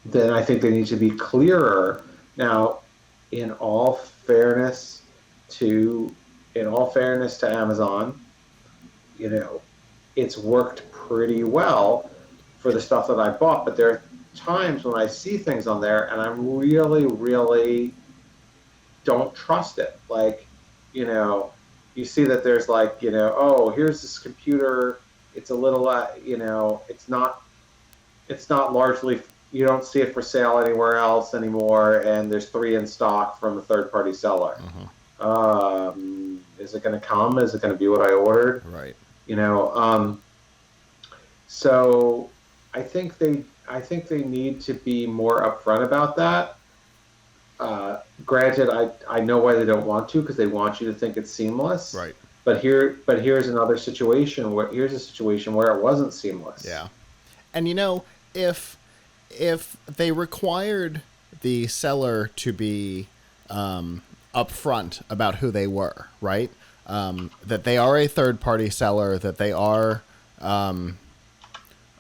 Then I think they need to be clearer. Now, in all fairness to Amazon, it's worked pretty well for the stuff that I bought, but there are times when I see things on there and I'm really, really don't trust it. Like, you see that there's like, oh, here's this computer. It's a little, it's not largely, you don't see it for sale anywhere else anymore. And there's 3 in stock from a third-party seller. Is it going to come? Is it going to be what I ordered? Right. So I think they need to be more upfront about that. Granted, I know why they don't want to, because they want you to think it's seamless. Right. But here's another situation where it wasn't seamless. Yeah. And if they required the seller to be upfront about who they were, right? That they are a third-party seller, that they are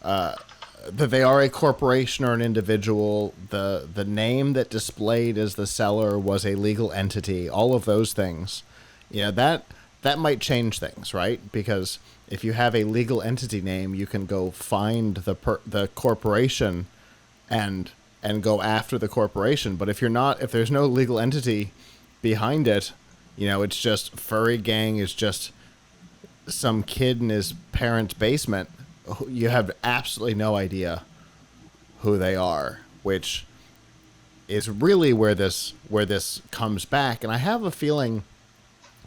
a corporation or an individual, the name that displayed as the seller was a legal entity, all of those things, that might change things, right? Because if you have a legal entity name, you can go find the corporation and go after the corporation. But if there's no legal entity behind it, it's just Furry Gang is just some kid in his parents' basement. You have absolutely no idea who they are, which is really where this comes back. And I have a feeling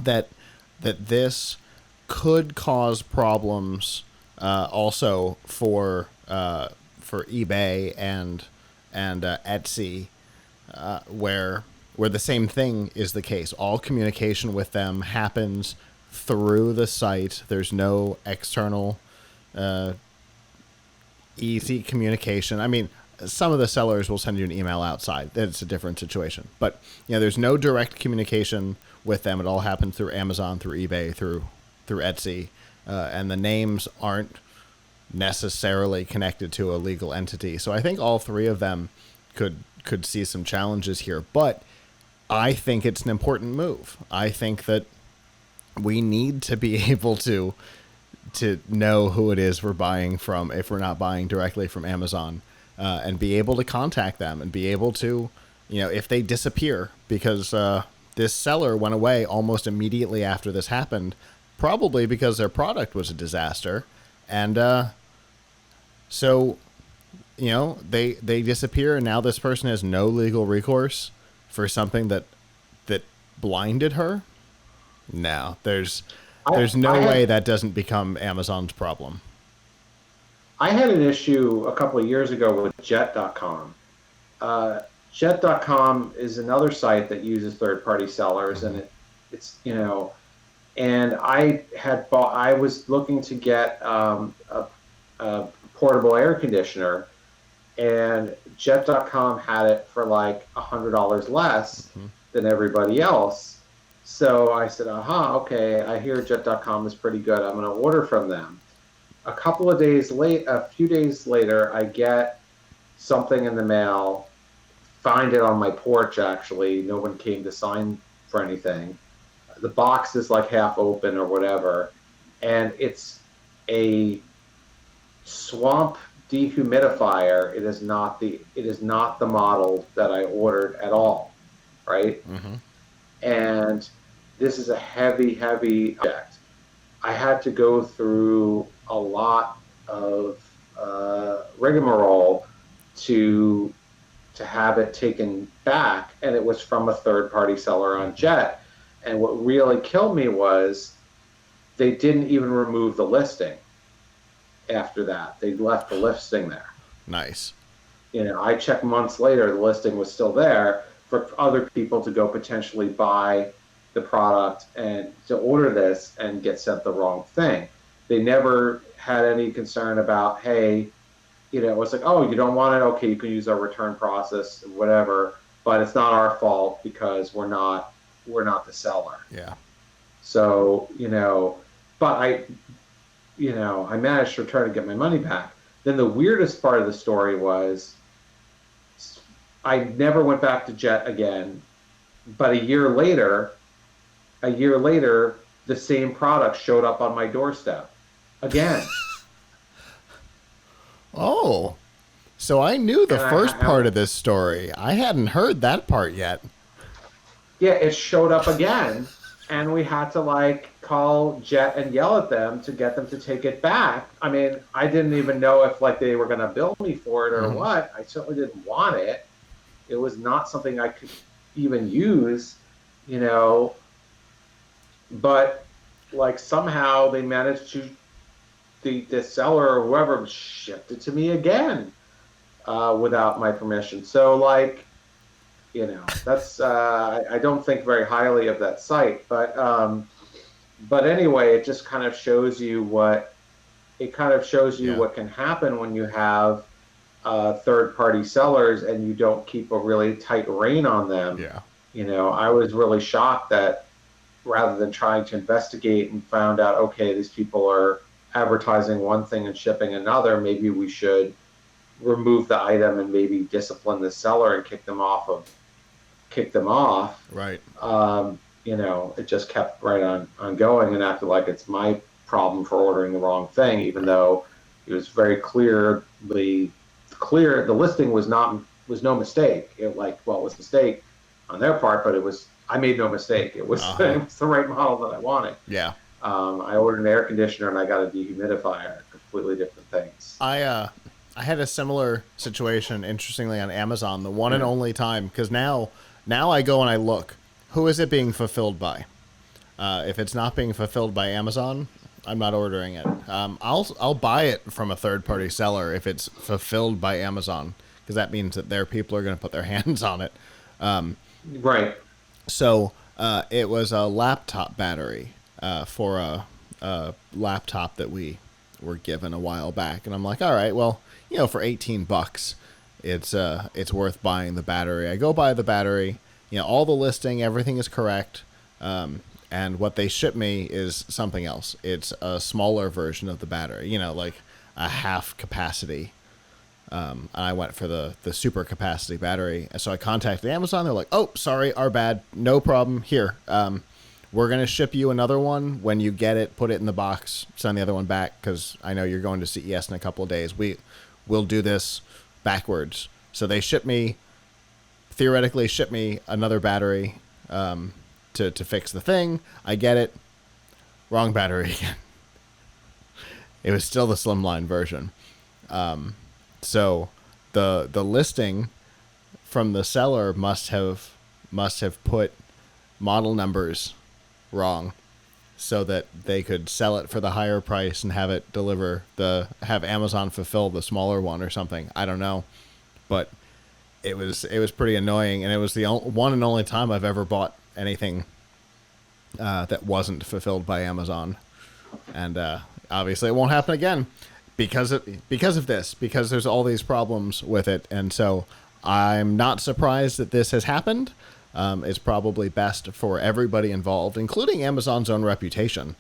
that this could cause problems also for eBay and Etsy, where the same thing is the case. All communication with them happens through the site. There's no external easy communication. I mean, some of the sellers will send you an email outside. That's a different situation. But there's no direct communication with them. It all happens through Amazon, through eBay, through Etsy, and the names aren't necessarily connected to a legal entity. So I think all 3 of them could see some challenges here. But I think it's an important move. I think that we need to be able to know who it is we're buying from if we're not buying directly from Amazon, and be able to contact them and be able to, if they disappear, because this seller went away almost immediately after this happened, probably because their product was a disaster. And so, they disappear, and now this person has no legal recourse for something that blinded her. No, there's no way that doesn't become Amazon's problem. I had an issue a couple of years ago with Jet.com. Jet.com is another site that uses third-party sellers, and it's and I was looking to get a portable air conditioner, and Jet.com had it for like $100 less than everybody else. So I said, okay, I hear jet.com is pretty good. I'm going to order from them. A few days later, I get something in the mail, find it on my porch, actually. No one came to sign for anything. The box is like half open or whatever, and it's a swamp dehumidifier. It is not the model that I ordered at all, right? Mm-hmm. And this is a heavy, heavy object. I had to go through a lot of rigmarole to have it taken back, and it was from a third-party seller on Jet. And what really killed me was they didn't even remove the listing after that. They left the listing there. Nice. I checked months later, the listing was still there for other people to go potentially buy the product and to order this and get sent the wrong thing. They never had any concern about, hey, it was like, oh, you don't want it? Okay, you can use our return process, whatever, but it's not our fault because we're not the seller. Yeah. So, but I managed to try to get my money back. Then the weirdest part of the story was I never went back to Jet again, but a year later, the same product showed up on my doorstep again. Oh, so I knew the first part of this story. I hadn't heard that part yet. Yeah, it showed up again, and we had to call Jet and yell at them to get them to take it back. I mean, I didn't even know if they were going to bill me for it or what. I certainly didn't want it. It was not something I could even use, but somehow they managed to, the seller or whoever shipped it to me again without my permission. So that's I don't think very highly of that site, but anyway, it just kind of shows you what can happen when you have third-party sellers and you don't keep a really tight rein on them. Yeah. I was really shocked that rather than trying to investigate and found out, okay, these people are advertising one thing and shipping another, maybe we should remove the item and maybe discipline the seller and kick them off. Right. It just kept right on going and acted like it's my problem for ordering the wrong thing, even though it was very clear the listing was no mistake. It was a mistake on their part, but I made no mistake. It was it was the right model that I wanted. Yeah. I ordered an air conditioner and I got a dehumidifier. Completely different things. I had a similar situation, interestingly, on Amazon, the one and only time, because now I go and I look, who is it being fulfilled by? If it's not being fulfilled by Amazon, I'm not ordering it. I'll buy it from a third-party seller if it's fulfilled by Amazon, because that means that their people are going to put their hands on it. Right. So it was a laptop battery for a laptop that we were given a while back, and I'm like, all right, well, for $18, it's worth buying the battery. I go buy the battery, all the listing, everything is correct, and what they ship me is something else. It's a smaller version of the battery, like a half capacity. And I went for the super capacity battery. So I contacted Amazon. They're like, oh, sorry, our bad. No problem. Here, we're going to ship you another one. When you get it, put it in the box, send the other one back, because I know you're going to CES in a couple of days. We'll do this backwards. So they theoretically ship me another battery to fix the thing. I get it. Wrong battery again. It was still the slimline version. So the listing from the seller must have put model numbers wrong so that they could sell it for the higher price and have Amazon fulfill the smaller one or something. I don't know, but it was pretty annoying, and it was the one and only time I've ever bought anything that wasn't fulfilled by Amazon, and obviously it won't happen again because of this, because there's all these problems with it. And so I'm not surprised that this has happened, is probably best for everybody involved, including Amazon's own reputation,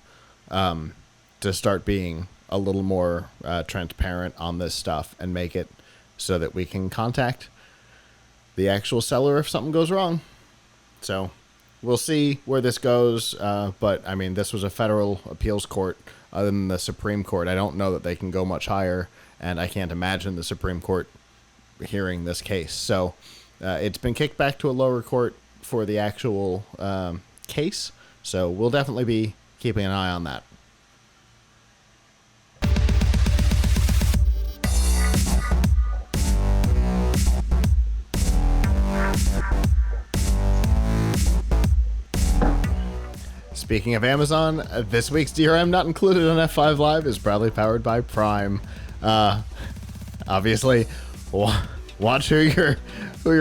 to start being a little more transparent on this stuff and make it so that we can contact the actual seller if something goes wrong. So we'll see where this goes. But I mean, this was a federal appeals court. Other than the Supreme Court, I don't know that they can go much higher, and I can't imagine the Supreme Court hearing this case. So it's been kicked back to a lower court for the actual case. So we'll definitely be keeping an eye on that. Speaking of Amazon, this week's DRM not included on F5 Live is proudly powered by Prime. Obviously, watch who your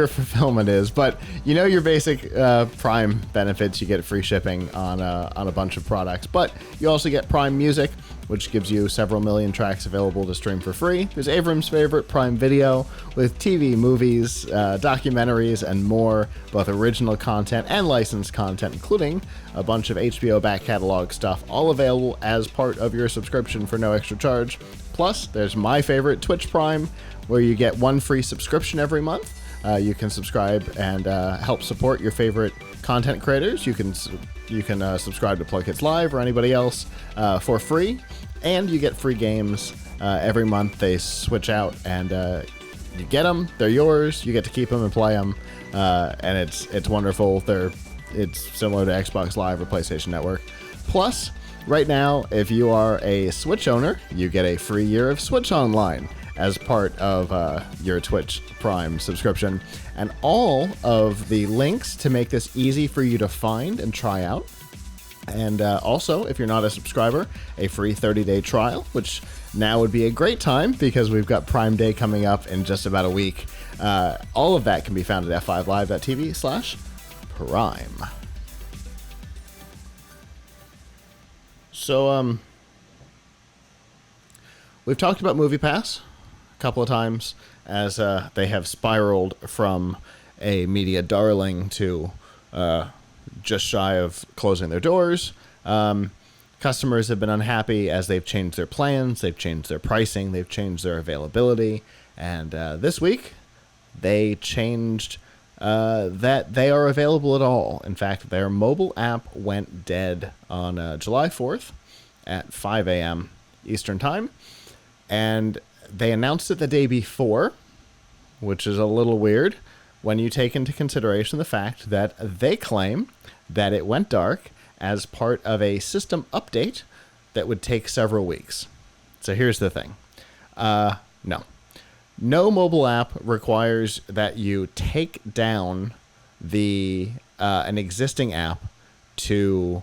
fulfillment is, but you know your basic Prime benefits. You get free shipping on a bunch of products, but you also get Prime Music, which gives you several million tracks available to stream for free. There's Avram's favorite Prime Video with TV, movies, documentaries, and more, both original content and licensed content, including a bunch of HBO back catalog stuff, all available as part of your subscription for no extra charge. Plus, there's my favorite, Twitch Prime, where you get one free subscription every month. You can subscribe and help support your favorite content creators. You can subscribe to PLUGHITZ Live or anybody else for free, and you get free games every month. They switch out, and you get them. They're yours. You get to keep them and play them, and it's wonderful. It's similar to Xbox Live or PlayStation Network. Plus, right now, if you are a Switch owner, you get a free year of Switch Online as part of your Twitch Prime subscription. And all of the links to make this easy for you to find and try out. And also, if you're not a subscriber, a free 30-day trial, which now would be a great time because we've got Prime Day coming up in just about a week. All of that can be found at f5live.tv/Prime. So, we've talked about MoviePass a couple of times as they have spiraled from a media darling to just shy of closing their doors. Customers have been unhappy as they've changed their plans, they've changed their pricing, they've changed their availability, and this week they changed that they are available at all. In fact, their mobile app went dead on July 4th at 5 a.m. Eastern Time, and they announced it the day before, which is a little weird when you take into consideration the fact that they claim that it went dark as part of a system update that would take several weeks. So here's the thing. No mobile app requires that you take down an existing app to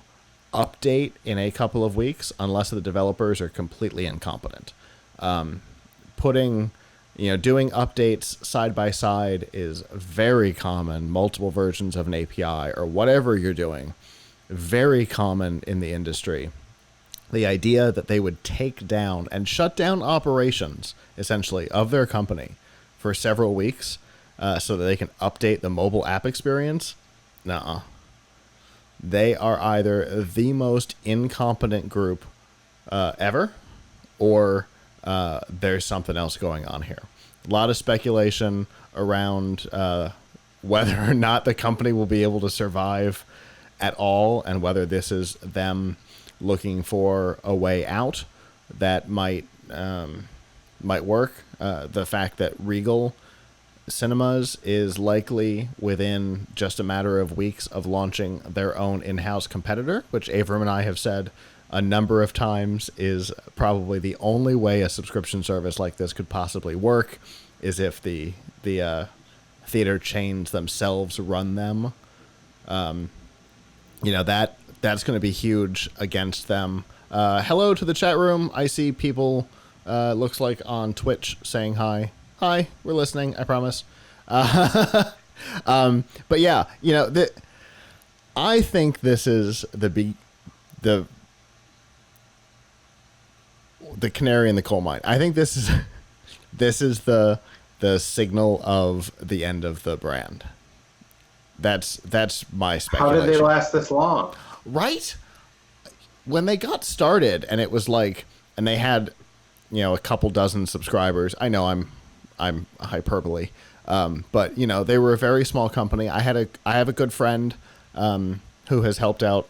update in a couple of weeks unless the developers are completely incompetent. Doing updates side by side is very common. Multiple versions of an API or whatever you're doing, very common in the industry. The idea that they would take down and shut down operations, essentially, of their company for several weeks so that they can update the mobile app experience, nuh-uh. They are either the most incompetent group ever, or there's something else going on here. A lot of speculation around whether or not the company will be able to survive at all, and whether this is them looking for a way out that might work. The fact that Regal Cinemas is likely within just a matter of weeks of launching their own in-house competitor, which Avram and I have said a number of times is probably the only way a subscription service like this could possibly work, is if the theater chains themselves run them. That's going to be huge against them. Hello to the chat room. I see people, looks like on Twitch, saying hi. Hi, we're listening, I promise. But yeah, I think this is the canary in the coal mine. I think this is the signal of the end of the brand. That's my How did they speculation. last this long? Right? When they got started, and it was like, and they had, a couple dozen subscribers. I know I'm hyperbole, but they were a very small company. I have a good friend who has helped out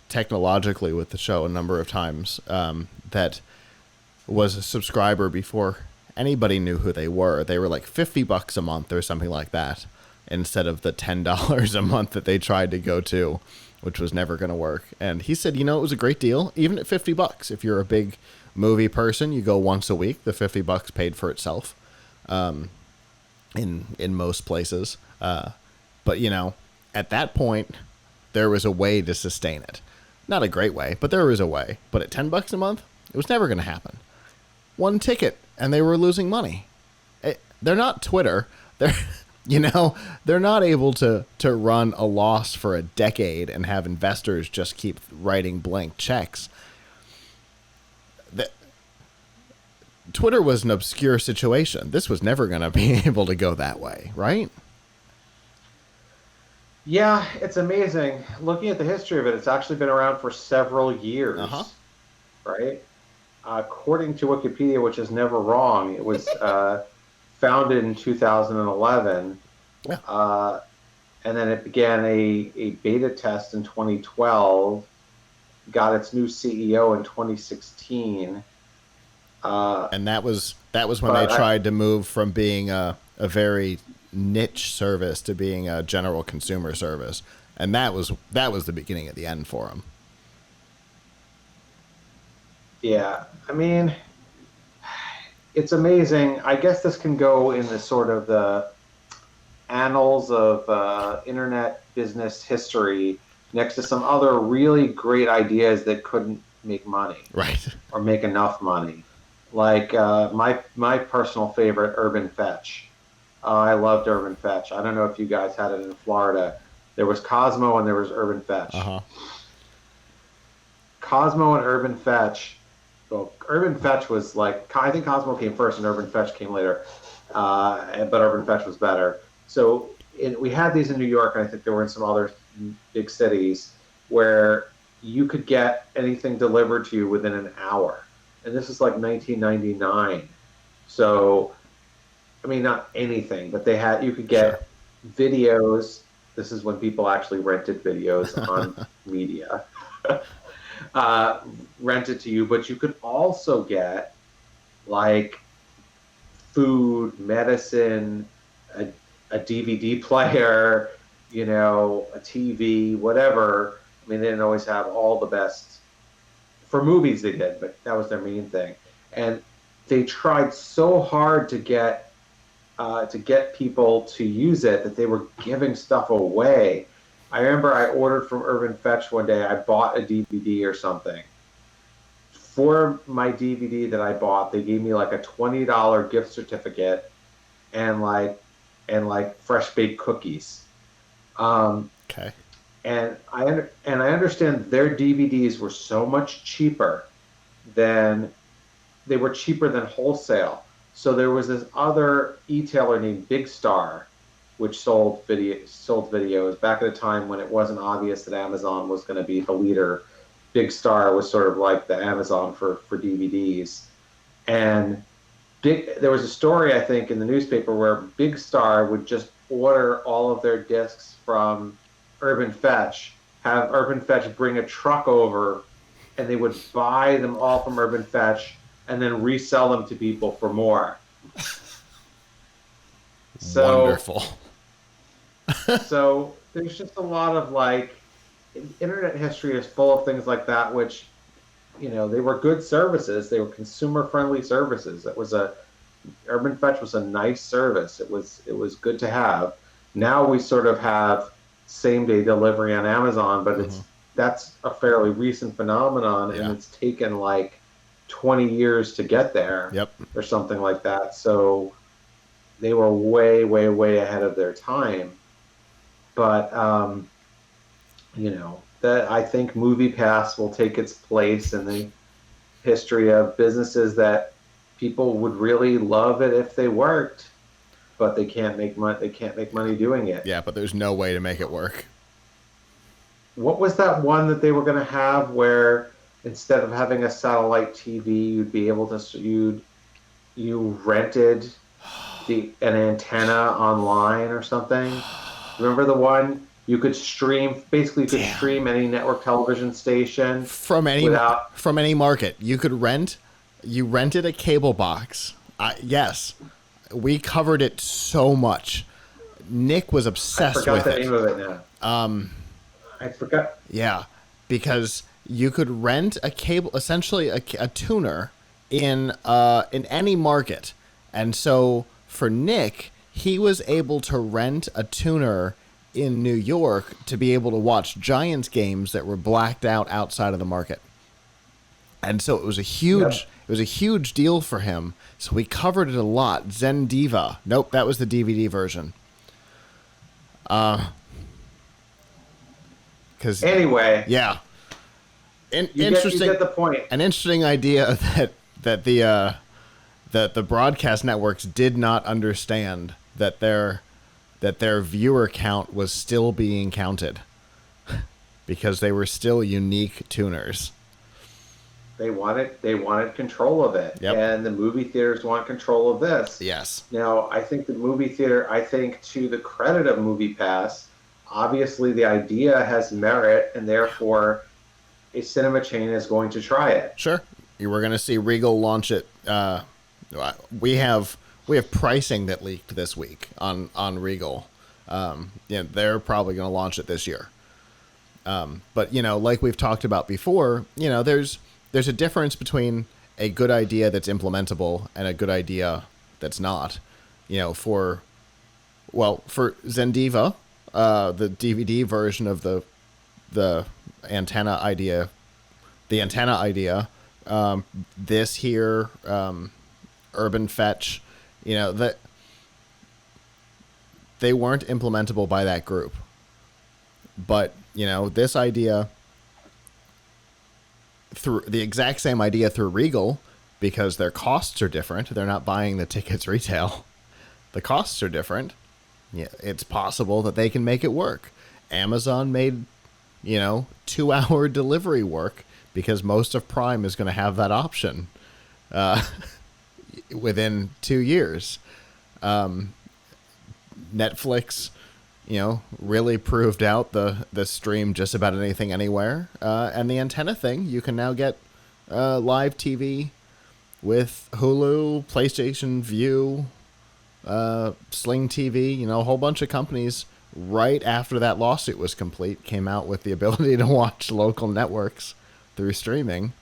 technologically with the show a number of times. That was a subscriber before anybody knew who they were. They were like $50 a month or something like that, instead of the $10 a month that they tried to go to, which was never going to work. And he said, it was a great deal, even at $50. If you're a big movie person, you go once a week. The $50 paid for itself, in most places. But at that point, there was a way to sustain it. Not a great way, but there was a way. But at $10 a month, it was never going to happen. One ticket, and they were losing money. They're not Twitter. They're they're not able to run a loss for a decade and have investors just keep writing blank checks. Twitter was an obscure situation. This was never going to be able to go that way, right? Yeah, it's amazing. Looking at the history of it, it's actually been around for several years, right? According to Wikipedia, which is never wrong, it was founded in 2011, and then it began a beta test in 2012, got its new CEO in 2016. And that was when they tried to move from being a very niche service to being a general consumer service, and that was the beginning of the end for them. Yeah, I mean, it's amazing. I guess this can go in the sort of the annals of internet business history next to some other really great ideas that couldn't make money, right, or make enough money. Like my personal favorite, Urban Fetch. I loved Urban Fetch. I don't know if you guys had it in Florida. There was Cosmo and there was Urban Fetch. Cosmo and Urban Fetch. Well, Urban Fetch was like, I think Cosmo came first and Urban Fetch came later, but Urban Fetch was better. So we had these in New York, and I think there were in some other big cities where you could get anything delivered to you within an hour. And this is like 1999. So, I mean, not anything, but you could get videos. This is when people actually rented videos on media. Rented to you, but you could also get like food, medicine, a DVD player, a TV, whatever. I mean, they didn't always have all the best. For movies they did, but that was their main thing. And they tried so hard to get people to use it that they were giving stuff away. I remember I ordered from Urban Fetch one day. I bought a DVD or something. For my DVD that I bought, they gave me like a $20 gift certificate and like fresh baked cookies. Okay. And I understand their DVDs were so much cheaper than wholesale. So there was this other e-tailer named Big Star, which sold videos back at a time when it wasn't obvious that Amazon was going to be the leader. Big Star was sort of like the Amazon for DVDs. And there was a story, I think, in the newspaper where Big Star would just order all of their discs from Urban Fetch, have Urban Fetch bring a truck over, and they would buy them all from Urban Fetch and then resell them to people for more. Wonderful. So there's just a lot of internet history is full of things like that, which, they were good services. They were consumer friendly services. Urban Fetch was a nice service. It was good to have. Now we sort of have same day delivery on Amazon, but that's a fairly recent phenomenon, and it's taken like 20 years to get there, or something like that. So they were way, way, way ahead of their time. But that I think MoviePass will take its place in the history of businesses that people would really love it if they worked. but they can't make money. They can't make money doing it. Yeah, but there's no way to make it work. What was that one that they were going to have where instead of having a satellite TV, you'd be able to you rented an antenna online or something? Remember the one you could stream? Basically, you could stream any network television station from any market. You could rent. You rented a cable box. Yes, we covered it so much. Nick was obsessed with it. I forgot the name of it now. I forgot. Yeah, because you could rent a cable, essentially a tuner in any market. And so for Nick, he was able to rent a tuner in New York to be able to watch Giants games that were blacked out outside of the market. And so it was a huge deal for him. So we covered it a lot. Zendiva. Nope, that was the DVD version. Anyway, yeah, interesting. You get the point. An interesting idea that the broadcast networks did not understand that their viewer count was still being counted because they were still unique tuners. They wanted control of it, and the movie theaters want control of this. Yes. Now, I think the movie theater. I think to the credit of MoviePass. Obviously, the idea has merit, and therefore, a cinema chain is going to try it. Sure, you were going to see Regal launch it. We have pricing that leaked this week on Regal. They're probably going to launch it this year. But like we've talked about before, there's a difference between a good idea that's implementable and a good idea that's not. For Zendiva. The DVD version of the antenna idea, this here, Urban Fetch, that they weren't implementable by that group. But, this idea, through the exact same idea through Regal, because their costs are different. They're not buying the tickets retail. The costs are different. Yeah, it's possible that they can make it work. Amazon made, 2-hour delivery work because most of Prime is going to have that option within 2 years. Netflix, really proved out the stream just about anything anywhere. And the antenna thing, you can now get live TV with Hulu, PlayStation View, Sling TV, a whole bunch of companies right after that lawsuit was complete came out with the ability to watch local networks through streaming,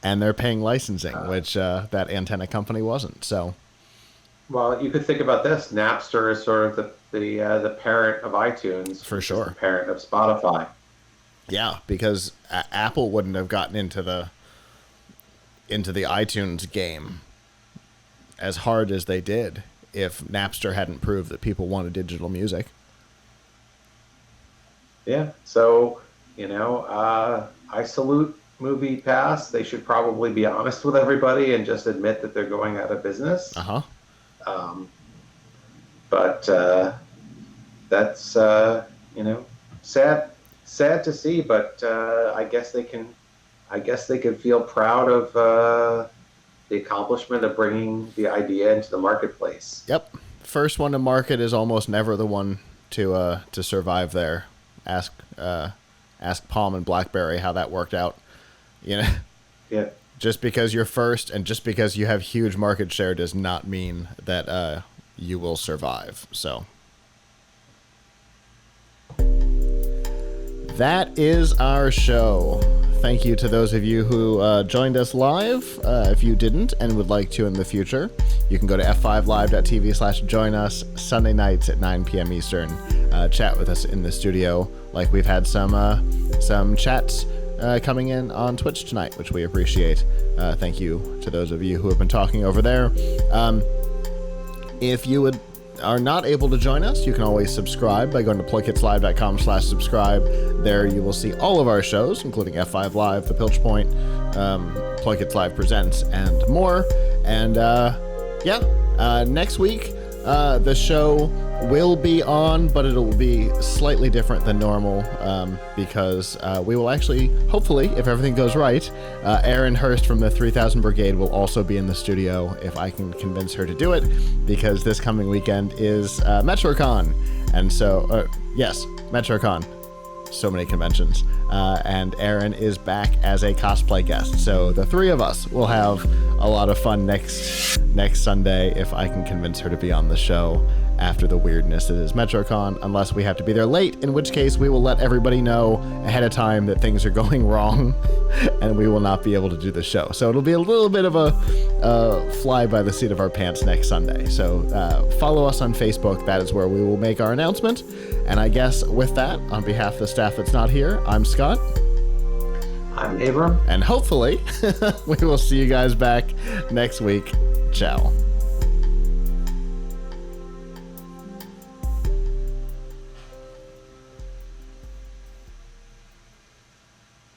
and they're paying licensing, which that antenna company wasn't. So, well, you could think about this: Napster is sort of the parent of iTunes, for sure, the parent of Spotify. Yeah, because Apple wouldn't have gotten into the iTunes game as hard as they did if Napster hadn't proved that people wanted digital music. Yeah, so, I salute MoviePass. They should probably be honest with everybody and just admit that they're going out of business. Uh-huh. But that's, sad to see, but I guess they can feel proud of the accomplishment of bringing the idea into the marketplace. Yep. First one to market is almost never the one to survive there. Ask Palm and BlackBerry how that worked out. Yeah. Just because you're first and just because you have huge market share does not mean that you will survive. So that is our show. Thank you to those of you who joined us live. If you didn't and would like to in the future, you can go to f5live.tv/join us Sunday nights at 9 p.m. Eastern. Chat with us in the studio. Like we've had some chats coming in on Twitch tonight, which we appreciate. Thank you to those of you who have been talking over there. If you are not able to join us, you can always subscribe by going to PLUGHITZlive.com/subscribe. There you will see all of our shows, including F5 Live, The Piltch Point, PLUGHITZ Live Presents, and more. And next week, The show will be on, but it'll be slightly different than normal because we will actually, hopefully, if everything goes right, Erin Hurst from the 3000 Brigade will also be in the studio if I can convince her to do it, because this coming weekend is MetroCon. And so, yes, MetroCon. So many conventions. And Erin is back as a cosplay guest. So the three of us will have a lot of fun next Sunday if I can convince her to be on the show after the weirdness that is MetroCon, unless we have to be there late, in which case we will let everybody know ahead of time that things are going wrong and we will not be able to do the show. So it'll be a little bit of a fly by the seat of our pants next Sunday. So follow us on Facebook. That is where we will make our announcement. And I guess with that, on behalf of the staff that's not here, I'm Scott. I'm Avram. And hopefully we will see you guys back next week. Ciao.